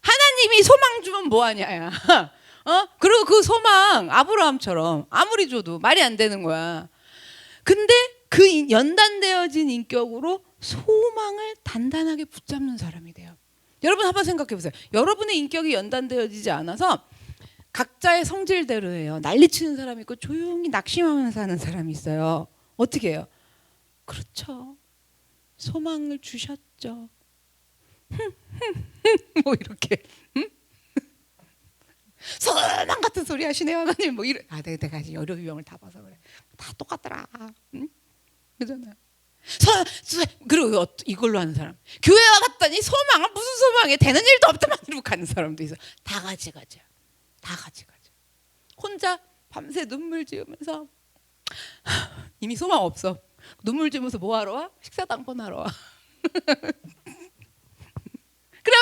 하나님이 소망 주면 뭐하냐. 그리고 그 소망 아브라함처럼 아무리 줘도 말이 안 되는 거야. 근데 그 연단되어진 인격으로 소망을 단단하게 붙잡는 사람이 돼요. 여러분 한번 생각해 보세요. 여러분의 인격이 연단되어지지 않아서 각자의 성질대로예요. 난리치는 사람이 있고 조용히 낙심하면서 사는 사람이 있어요. 어떻게 해요? 그렇죠. 소망을 주셨죠. 뭐 이렇게 소망 같은 소리 하시네요 하나님. 뭐 이래. 내가 여러 유형을 다 봐서 그래. 다 똑같더라. 그잖아요. 그리고 이걸로 하는 사람. 교회 갔더니 소망은 무슨 소망이 되는 일도 없더만 이러고 가는 사람도 있어. 다 같이 가죠. 혼자 밤새 눈물 지으면서 이미 소망 없어. 눈물 지으면서 뭐 하러 와? 식사당번 하러 와.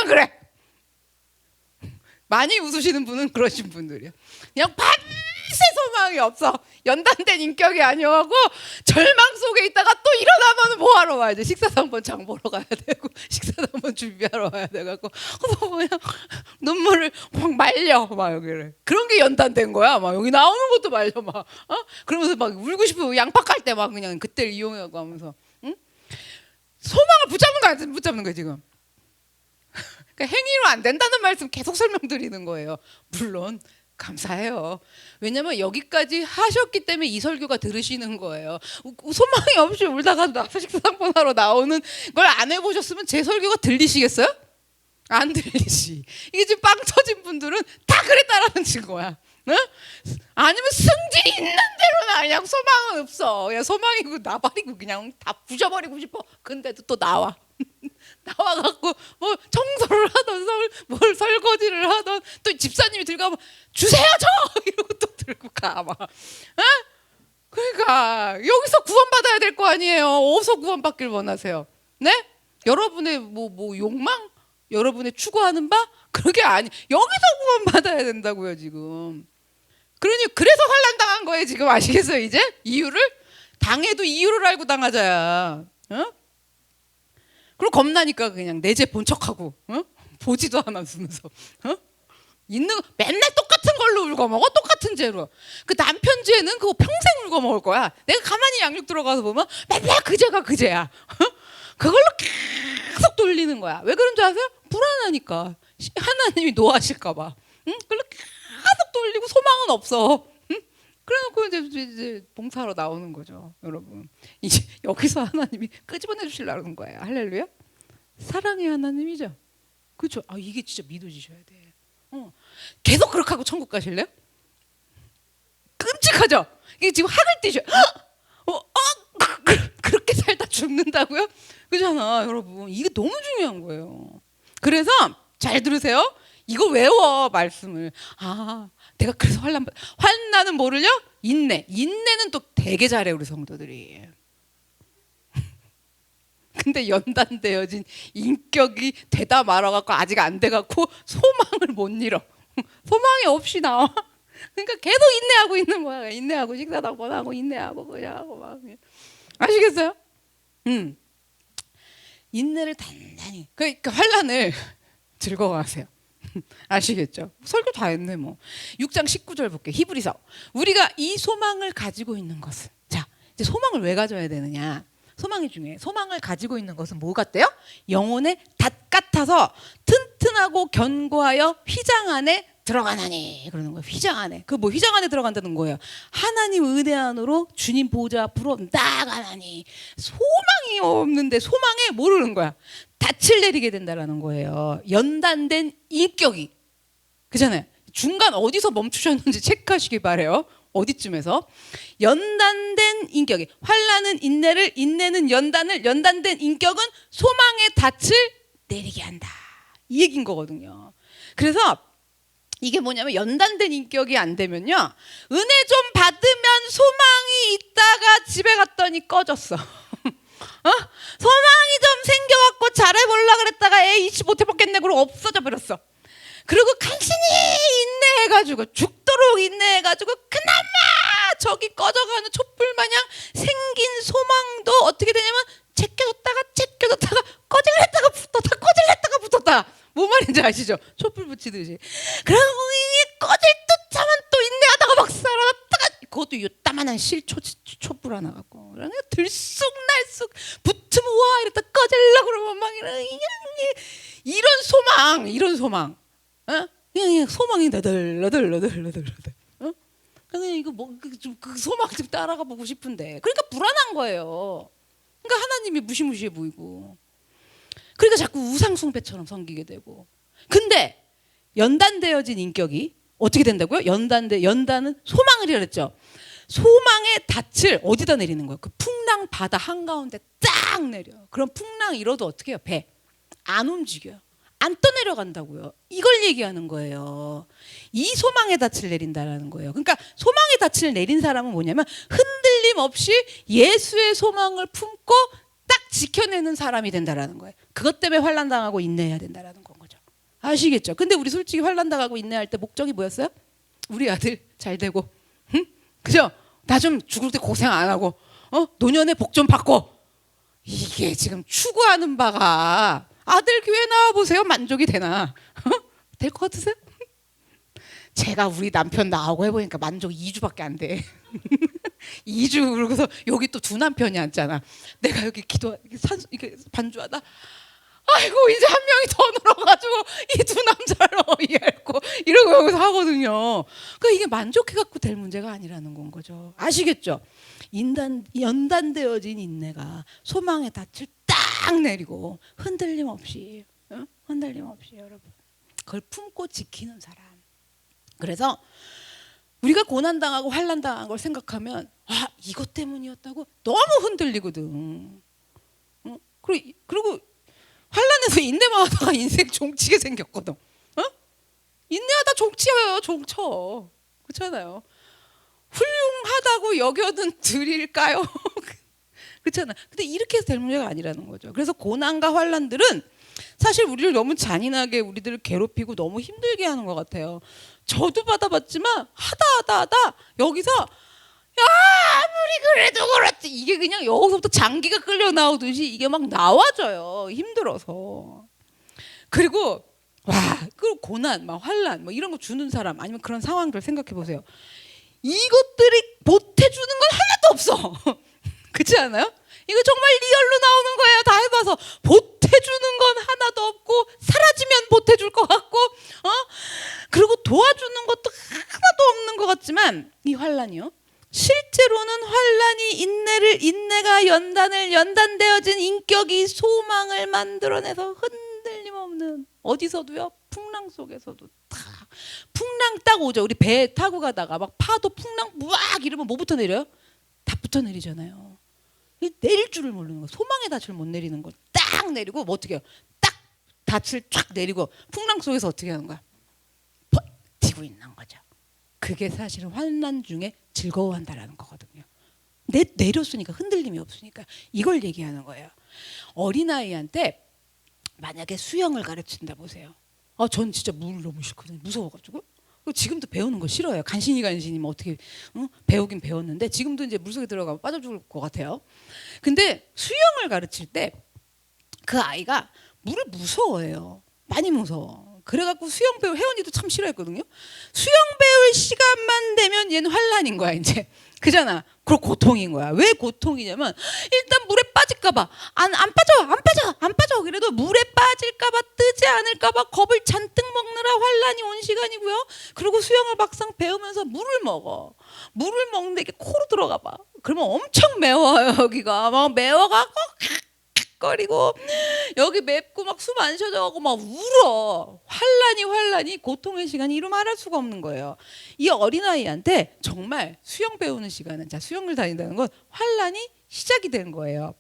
그래. 많이 웃으시는 분은 그러신 분들이야. 그냥 밤새 소망이 없어. 연단된 인격이 아니어가고 절망 속에 있다가 또 일어나면 뭐 하러 와야 돼? 식사당번 장 보러 가야 되고 식사당번 준비하러 와야 돼갖고 그냥 눈물을 막 말려 막 여기를. 그런 게 연단된 거야. 막 여기 나오는 것도 말려 막. 그러면서 막 울고 싶고 양파 깔 때 막 그냥 그때를 이용하고 하면서 소망을 붙잡는 거야, 안 붙잡는 거야 지금. 그러니까 행위로 안 된다는 말씀 계속 설명드리는 거예요. 물론 감사해요. 왜냐면 여기까지 하셨기 때문에 이 설교가 들으시는 거예요. 소망이 없이 울다가 나서 식사상번 하러 나오는 걸 안 해보셨으면 제 설교가 들리시겠어요? 안 들리시. 이게 지금 빵 터진 분들은 다 그랬다라는 증거야. 아니면 승질이 있는 대로는 그냥 소망은 없어. 그냥 소망이고 나발이고 그냥 다 부셔버리고 싶어. 근데도 또 나와. 나와갖고 뭐 청소를 하던 뭘 설거지를 하던 또 집사님이 들고 가면 주세요 저 이러고 또 들고 가 막. 그러니까 여기서 구원받아야 될 거 아니에요. 어디서 구원받길 원하세요? 네? 여러분의 뭐 욕망? 여러분의 추구하는 바? 그게 아니. 여기서 구원받아야 된다고요 지금. 그래서 환난 당한 거예요 지금. 아시겠어요 이제? 이유를? 당해도 이유를 알고 당하자야. 그리고 겁나니까 그냥 내재 본척하고 보지도 않았으면서 있는 거 맨날 똑같은 걸로 울고 먹어. 똑같은 죄로. 그 남편 죄는 그거 평생 울고 먹을 거야. 내가 가만히 양육 들어가서 보면 맨날 그 죄가 그 죄야. 그걸로 계속 돌리는 거야. 왜 그런 줄 아세요? 불안하니까. 하나님이 노하실까 봐. 응? 그걸로 계속 돌리고 소망은 없어. 응? 그래놓고 이제 봉사하러 나오는 거죠. 여러분. 이제 여기서 하나님이 끄집어내 주시려는 거예요. 할렐루야. 사랑의 하나님이죠. 그렇죠. 아, 이게 진짜 믿어지셔야 돼. 계속 그렇게 하고 천국 가실래요? 끔찍하죠. 이게 지금 학을 띄셔. 그렇게 살다 죽는다고요? 그렇잖아, 여러분. 이게 너무 중요한 거예요. 그래서 잘 들으세요. 이거 외워 말씀을. 아, 내가 그래서 환난은 뭐를요? 인내. 인내는 또 되게 잘해 우리 성도들이. 근데 연단되어진 인격이 되다 말아갖고 아직 안 돼갖고 소망을 못 잃어. 소망이 없이 나와. 그러니까 계속 인내하고 있는 거야. 인내하고 식사도 하고 인내하고 그냥 하고 막. 아시겠어요? 인내를 단단히. 그러니까 환난을 즐거워하세요. 아시겠죠? 설교 다 했네 뭐. 6장 19절 볼게요. 히브리서. 우리가 이 소망을 가지고 있는 것은, 자, 이제 소망을 왜 가져야 되느냐? 소망이 중요해. 소망을 가지고 있는 것은 뭐 같대요? 영혼의 닷 같아서 튼튼하고 견고하여 휘장 안에 들어가나니. 그러는 거예요. 휘장 안에. 그 뭐 휘장 안에 들어간다는 거예요. 하나님 은혜 안으로 주님 보좌 앞으로 나가나니. 소망이 없는데 소망에 모르는 거야. 닻을 내리게 된다라는 거예요. 연단된 인격이. 그잖아요. 중간 어디서 멈추셨는지 체크하시기 바래요. 어디쯤에서. 연단된 인격이. 환난은 인내를, 인내는 연단을, 연단된 인격은 소망의 닻을 내리게 한다. 이 얘기인 거거든요. 그래서 이게 뭐냐면 연단된 인격이 안 되면요, 은혜 좀 받으면 소망이 있다가 집에 갔더니 꺼졌어. 소망이 좀 생겨갖고 잘해보려고 그랬다가 에이씨 못 해먹겠네 그러고 없어져 버렸어. 그리고 간신히 인내해가지고 죽도록 인내해가지고 그나마 저기 꺼져가는 촛불 마냥 생긴 소망도 어떻게 되냐면 제껴졌다가 꺼질랬다가 붙었다, 꺼질랬다가 붙었다. 뭐 말인지 아시죠? 촛불 붙이듯이. 그러고 이 꺼질 듯 하면 또 인내하다가 막 살아났다가, 그것도 요따만한 촛불 하나 갖고 그러네. 들쑥날쑥 붙으면 와 이랬다 꺼질라 그러면 막 이런 소망, 그냥 소망이 너덜너덜. 근데 이거 뭐 그 소망 좀 따라가 보고 싶은데, 그러니까 불안한 거예요. 그러니까 하나님이 무시무시해 보이고, 그러니까 자꾸 우상숭배처럼 섬기게 되고. 근데 연단되어진 인격이 어떻게 된다고요? 연단은 소망을 그랬죠. 소망의 닻을 어디다 내리는 거예요? 그 풍랑 바다 한가운데 딱 내려. 그럼 풍랑 일어도 어떻게 해요? 배 안 움직여요. 안 떠내려간다고요. 이걸 얘기하는 거예요. 이 소망의 닻을 내린다라는 거예요. 그러니까 소망의 닻을 내린 사람은 뭐냐면 흔들림 없이 예수의 소망을 품고 딱 지켜내는 사람이 된다라는 거예요. 그것 때문에 환난 당하고 인내해야 된다라는 건 거죠. 아시겠죠? 근데 우리 솔직히 환난 당하고 인내할 때 목적이 뭐였어요? 우리 아들 잘 되고, 그죠? 나 좀 죽을 때 고생 안 하고, 노년에 복 좀 받고. 이게 지금 추구하는 바가, 아들 교회 나와 보세요. 만족이 되나? 될 것 같으세요? 제가 우리 남편 나오고 해보니까 만족 2주밖에 안 돼. 2주. 그러고서 여기 또 두 남편이 앉잖아. 내가 여기 이게 반주하다. 아이고 이제 한 명이 더 늘어가지고 이 두 남자를 이해하고 이러고 여기서 하거든요. 그러니까 이게 만족해갖고 될 문제가 아니라는 건 거죠. 아시겠죠? 연단되어진 인내가 소망의 닻을 딱 내리고 흔들림 없이 여러분 그걸 품고 지키는 사람. 그래서 우리가 고난당하고 환난당한 걸 생각하면 이것 때문이었다고 너무 흔들리거든. 그리고 환난에서 인내만 하다가 인생 종치게 생겼거든. 인내하다 종치어요. 종쳐. 그렇잖아요. 훌륭하다고 여겨든 들일까요? 그렇잖아. 근데 이렇게 해서 될 문제가 아니라는 거죠. 그래서 고난과 환난들은 사실 우리를 너무 잔인하게 우리들을 괴롭히고 너무 힘들게 하는 것 같아요. 저도 받아봤지만 하다 여기서 아무리 그래도 그렇지 이게 그냥 여기서부터 장기가 끌려 나오듯이 이게 막 나와져요. 힘들어서. 그리고 와, 그 고난, 막 환란, 뭐 이런 거 주는 사람 아니면 그런 상황들 생각해 보세요. 이것들이 보태주는 건 하나도 없어. 그렇지 않아요? 이거 정말 리얼로 나오는 거예요. 다 해봐서 보태주는 건 하나도 없고 사라지면 보태줄 것 같고, 그리고 도와주는 것도 하나도 없는 것 같지만 이 환란이요. 실제로는 환란이 인내가 연단되어진 인격이 소망을 만들어내서 흔들림 없는 어디서도요. 풍랑 속에서도 풍랑 딱 오죠. 우리 배 타고 가다가 막 파도 풍랑 우악 이러면 뭐부터 내려요? 다 붙어 내리잖아요. 내릴 줄을 모르는 거. 소망의 닻을 못 내리는 거. 딱 내리고 뭐 어떻게 해요? 딱 닻을 쫙 내리고 풍랑 속에서 어떻게 하는 거야? 버티고 있는 거죠. 그게 사실은 환난 중에 즐거워한다라는 거거든요. 내렸으니까 흔들림이 없으니까 이걸 얘기하는 거예요. 어린아이한테 만약에 수영을 가르친다 보세요. 전 진짜 물 너무 싫거든요. 무서워가지고. 지금도 배우는 거 싫어요. 간신히 뭐 어떻게 배우긴 배웠는데 지금도 이제 물속에 들어가면 빠져 죽을 것 같아요. 근데 수영을 가르칠 때 그 아이가 물을 무서워해요. 많이 무서워. 그래갖고 수영 배우 혜원이도 참 싫어했거든요. 수영 배울 시간만 되면 얘는 환란인 거야 이제. 그잖아. 그럼 고통인 거야. 왜 고통이냐면 일단 물에 빠질까봐 안 빠져. 그래도 물에 빠질까봐 뜨지 않을까봐 겁을 잔뜩 먹느라 환란이 온 시간이고요. 그리고 수영을 막상 배우면서 물을 먹는데 이게 코로 들어가봐. 그러면 엄청 매워요. 여기가 막 매워갖고 거리고 여기 맵고 막 숨 안 쉬어져가고 막 울어. 환란이 고통의 시간이 이루 말할 수가 없는 거예요. 이 어린아이한테 정말 수영 배우는 시간은 수영을 다닌다는 건 환란이 시작이 된 거예요.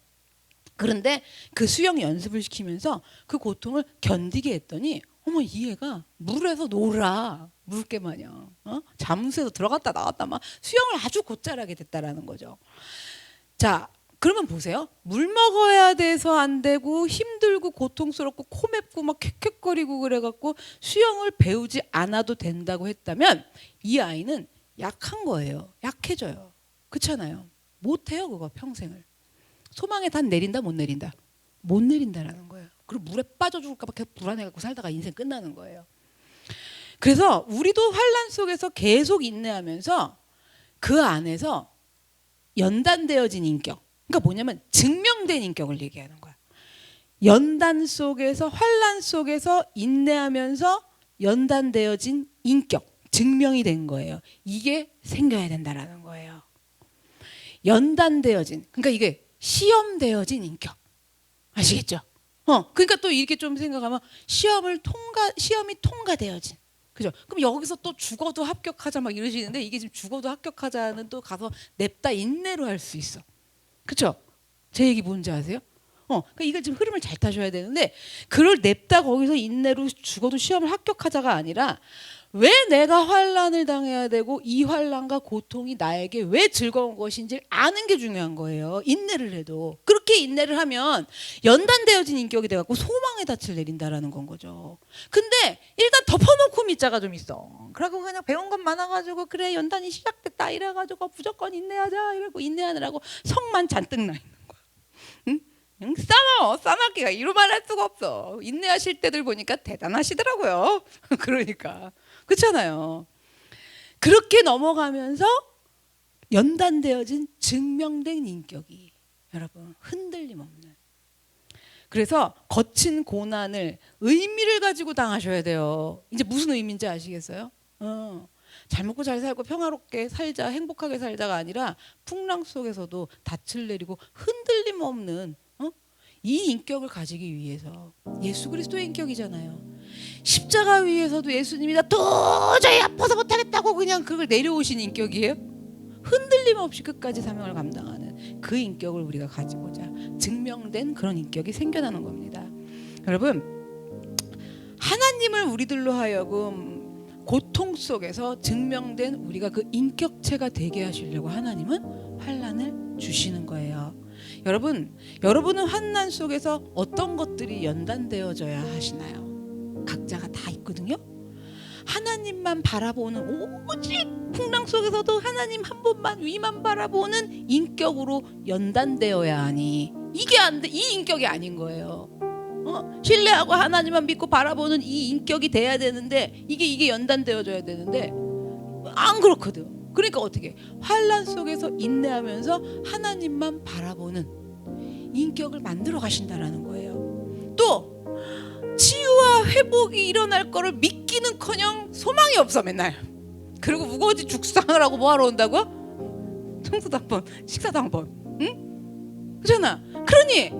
그런데 그 수영 연습을 시키면서 그 고통을 견디게 했더니 이 애가 물에서 놀아. 물개 마냥 잠수에서 들어갔다 나왔다 막 수영을 아주 곧잘하게 됐다라는 거죠. 자, 그러면 보세요. 물 먹어야 돼서 안 되고 힘들고 고통스럽고 코 맵고 막 캑캑거리고 그래갖고 수영을 배우지 않아도 된다고 했다면 이 아이는 약한 거예요. 약해져요. 그렇잖아요. 못해요 그거 평생을. 소망의 단 내린다 못 내린다? 못 내린다라는 거예요. 그리고 물에 빠져 죽을까 봐 계속 불안해갖고 살다가 인생 끝나는 거예요. 그래서 우리도 환란 속에서 계속 인내하면서 그 안에서 연단되어진 인격, 그러니까 뭐냐면 증명된 인격을 얘기하는 거야. 연단 속에서 환란 속에서 인내하면서 연단되어진 인격, 증명이 된 거예요. 이게 생겨야 된다라는 거예요. 연단되어진, 그러니까 이게 시험되어진 인격, 아시겠죠? 그러니까 또 이렇게 좀 생각하면 시험이 통과되어진. 그죠? 그럼 여기서 또 죽어도 합격하자 막 이러시는데 이게 지금 죽어도 합격하자는 또 가서 냅다 인내로 할 수 있어. 그렇죠? 제 얘기 뭔지 아세요? 그러니까 이걸 지금 흐름을 잘 타셔야 되는데 그걸 냅다 거기서 인내로 죽어도 시험을 합격하자가 아니라 왜 내가 환란을 당해야 되고 이 환란과 고통이 나에게 왜 즐거운 것인지 아는 게 중요한 거예요. 인내를 해도. 그렇게 인내를 하면 연단되어진 인격이 돼갖고 소망의 닻을 내린다라는 건 거죠. 근데 일단 덮어놓고 밑자가 좀 있어. 그러고 그냥 배운 것 많아가지고 그래 연단이 시작됐다 이래가지고 무조건 인내하자 이러고 인내하느라고 성만 잔뜩 나 있는 거야. 응? 싸납기가 이루 말할 수가 없어. 인내하실 때들 보니까 대단하시더라고요. 그러니까 그렇잖아요. 그렇게 넘어가면서 연단되어진 증명된 인격이 여러분 흔들림 없는. 그래서 거친 고난을 의미를 가지고 당하셔야 돼요. 이제 무슨 의미인지 아시겠어요? 잘 먹고 잘 살고 평화롭게 살자 행복하게 살자가 아니라 풍랑 속에서도 닻을 내리고 흔들림 없는 이 인격을 가지기 위해서 예수 그리스도의 인격이잖아요. 십자가 위에서도 예수님이 나 도저히 아파서 못하겠다고 그냥 그걸 내려오신 인격이에요. 흔들림 없이 끝까지 사명을 감당하는 그 인격을 우리가 가지고자 증명된 그런 인격이 생겨나는 겁니다. 여러분, 하나님을 우리들로 하여금 고통 속에서 증명된 우리가 그 인격체가 되게 하시려고 하나님은 환난을 주시는 거예요. 여러분은 환난 속에서 어떤 것들이 연단되어져야 하시나요? 각자가 다 있거든요. 하나님만 바라보는 오직 풍랑 속에서도 하나님 한 분만 위만 바라보는 인격으로 연단되어야 하니 이게 안 돼. 이 인격이 아닌 거예요. 신뢰하고 하나님만 믿고 바라보는 이 인격이 돼야 되는데 이게 연단되어져야 되는데 안 그렇거든. 그러니까 어떻게 환난 속에서 인내하면서 하나님만 바라보는 인격을 만들어 가신다라는 거예요. 또 치유와 회복이 일어날 거를 믿기는커녕 소망이 없어 맨날. 그리고 우거지 죽상을 하고 뭐하러 온다고? 청소도 한번 식사도 한번 응? 그렇잖아. 그러니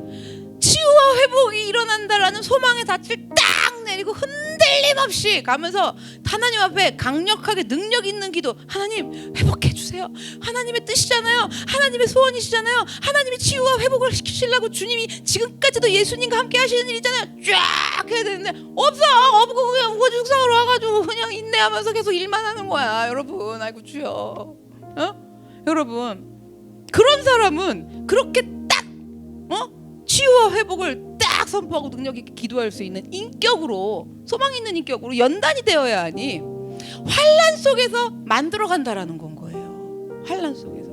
치유와 회복이 일어난다라는 소망의 닻을 딱 내리고 흔들림 없이 가면서 하나님 앞에 강력하게 능력 있는 기도, 하나님 회복해 주세요. 하나님의 뜻이잖아요. 하나님의 소원이시잖아요. 하나님이 치유와 회복을 시키시려고 주님이 지금까지도 예수님과 함께 하시는 일이잖아요. 쫙 해야 되는데 없고 그냥 우거죽상으로 와가지고 그냥 인내하면서 계속 일만 하는 거야. 여러분, 아이고 주여. 여러분, 그런 사람은 그렇게 딱 치유와 회복을 딱 선포하고 능력 있게 기도할 수 있는 인격으로, 소망 있는 인격으로 연단이 되어야 하니 환난 속에서 만들어 간다라는 건 거예요. 환난 속에서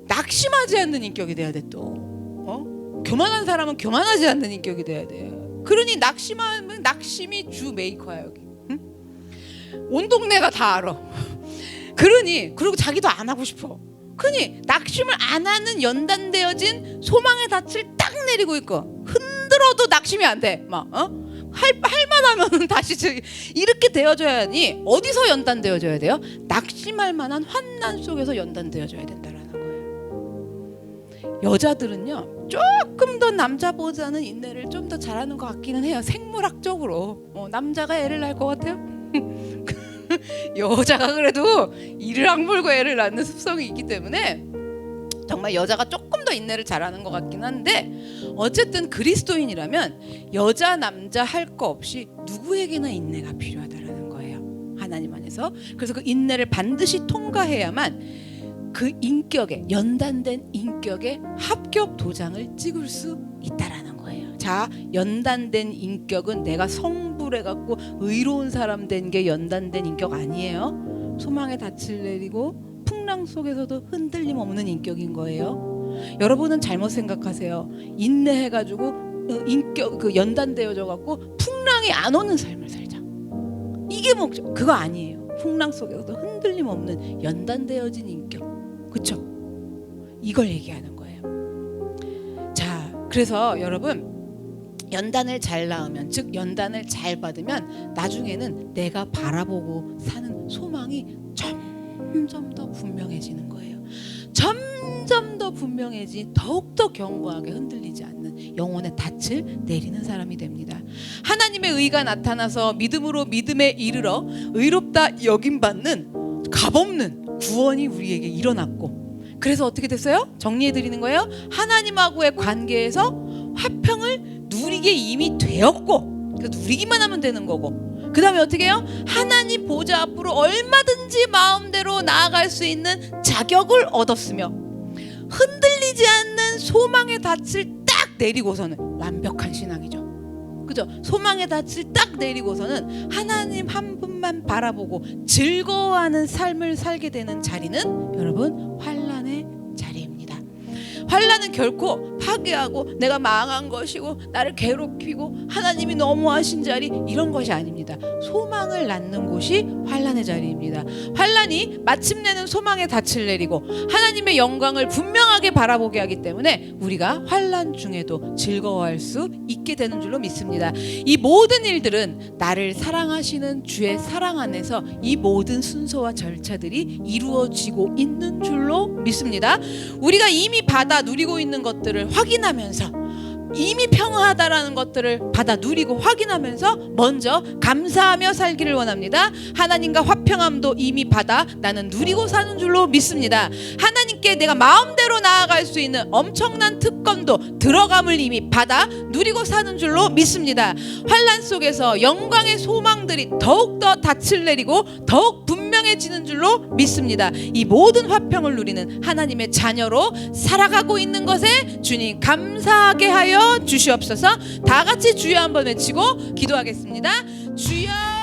낙심하지 않는 인격이 돼야 돼. 또 교만한 사람은 교만하지 않는 인격이 돼야 돼. 그러니 낙심하면 낙심이 주 메이커야 여기. 응? 온 동네가 다 알아. 그러니 그리고 자기도 안 하고 싶어. 그니 낙심을 안 하는 연단되어진 소망의 닻을 딱 내리고 있고 흔들어도 낙심이 안 돼. 할 만하면 다시 이렇게 되어져야 하니 어디서 연단되어져야 돼요? 낙심할 만한 환난 속에서 연단되어져야 된다라는 거예요. 여자들은요 조금 더 남자보다는 인내를 좀 더 잘하는 것 같기는 해요. 생물학적으로. 남자가 애를 낳을 것 같아요? 여자가 그래도 이를 악물고 애를 낳는 습성이 있기 때문에 정말 여자가 조금 더 인내를 잘하는 것 같긴 한데, 어쨌든 그리스도인이라면 여자 남자 할 거 없이 누구에게나 인내가 필요하다라는 거예요. 하나님 안에서. 그래서 그 인내를 반드시 통과해야만 그 인격에, 연단된 인격에 합격 도장을 찍을 수 있다라는 거예요. 자, 연단된 인격은 내가 성불해갖고 의로운 사람 된 게 연단된 인격 아니에요. 소망의 닻을 내리고 풍랑 속에서도 흔들림 없는 인격인 거예요. 여러분은 잘못 생각하세요. 인내해가지고 인격 연단되어져갖고 풍랑이 안 오는 삶을 살자. 이게 목적. 그거 아니에요. 풍랑 속에서도 흔들림 없는 연단되어진 인격. 그렇죠? 이걸 얘기하는 거예요. 자, 그래서 여러분, 연단을 잘 낳으면, 즉 연단을 잘 받으면 나중에는 내가 바라보고 사는 소망이 점점 더 분명해지는 거예요. 점점 더 분명해지, 더욱더 견고하게 흔들리지 않는 영혼의 닻을 내리는 사람이 됩니다. 하나님의 의가 나타나서 믿음으로 믿음에 이르러 의롭다 여김받는 값없는 구원이 우리에게 일어났고, 그래서 어떻게 됐어요? 정리해 드리는 거예요. 하나님하고의 관계에서 화평을 누리게 이미 되었고, 그 누리기만 하면 되는 거고, 그 다음에 어떻게 해요? 하나님 보좌 앞으로 얼마든지 마음대로 나아갈 수 있는 자격을 얻었으며, 흔들리지 않는 소망의 닻을 딱 내리고서는 완벽한 신앙이죠. 그죠? 소망의 닻을 딱 내리고서는 하나님 한 분만 바라보고 즐거워하는 삶을 살게 되는 자리는 여러분 환난의 자리입니다. 환난은 결코 파괴하고 내가 망한 것이고 나를 괴롭히고 하나님이 너무하신 자리, 이런 것이 아닙니다. 소망을 낳는 곳이 환난의 자리입니다. 환난이 마침내는 소망의 닻을 내리고 하나님의 영광을 분명하게 바라보게 하기 때문에 우리가 환난 중에도 즐거워할 수 있게 되는 줄로 믿습니다. 이 모든 일들은 나를 사랑하시는 주의 사랑 안에서 이 모든 순서와 절차들이 이루어지고 있는 줄로 믿습니다. 우리가 이미 받아 누리고 있는 것들을 확인하면서, 이미 평화하다라는 것들을 받아 누리고 확인하면서 먼저 감사하며 살기를 원합니다. 하나님과 화평함도 이미 받아 나는 누리고 사는 줄로 믿습니다. 하나님께 내가 마음대로 나아갈 수 있는 엄청난 특권도 들어감을 이미 받아 누리고 사는 줄로 믿습니다. 환난 속에서 영광의 소망들이 더욱더 닻을 내리고 더욱 분명해지는 줄로 믿습니다. 이 모든 화평을 누리는 하나님의 자녀로 살아가고 있는 것에 주님 감사하게 하여 주시옵소서. 다 같이 주여 한번 외치고 기도하겠습니다. 주여.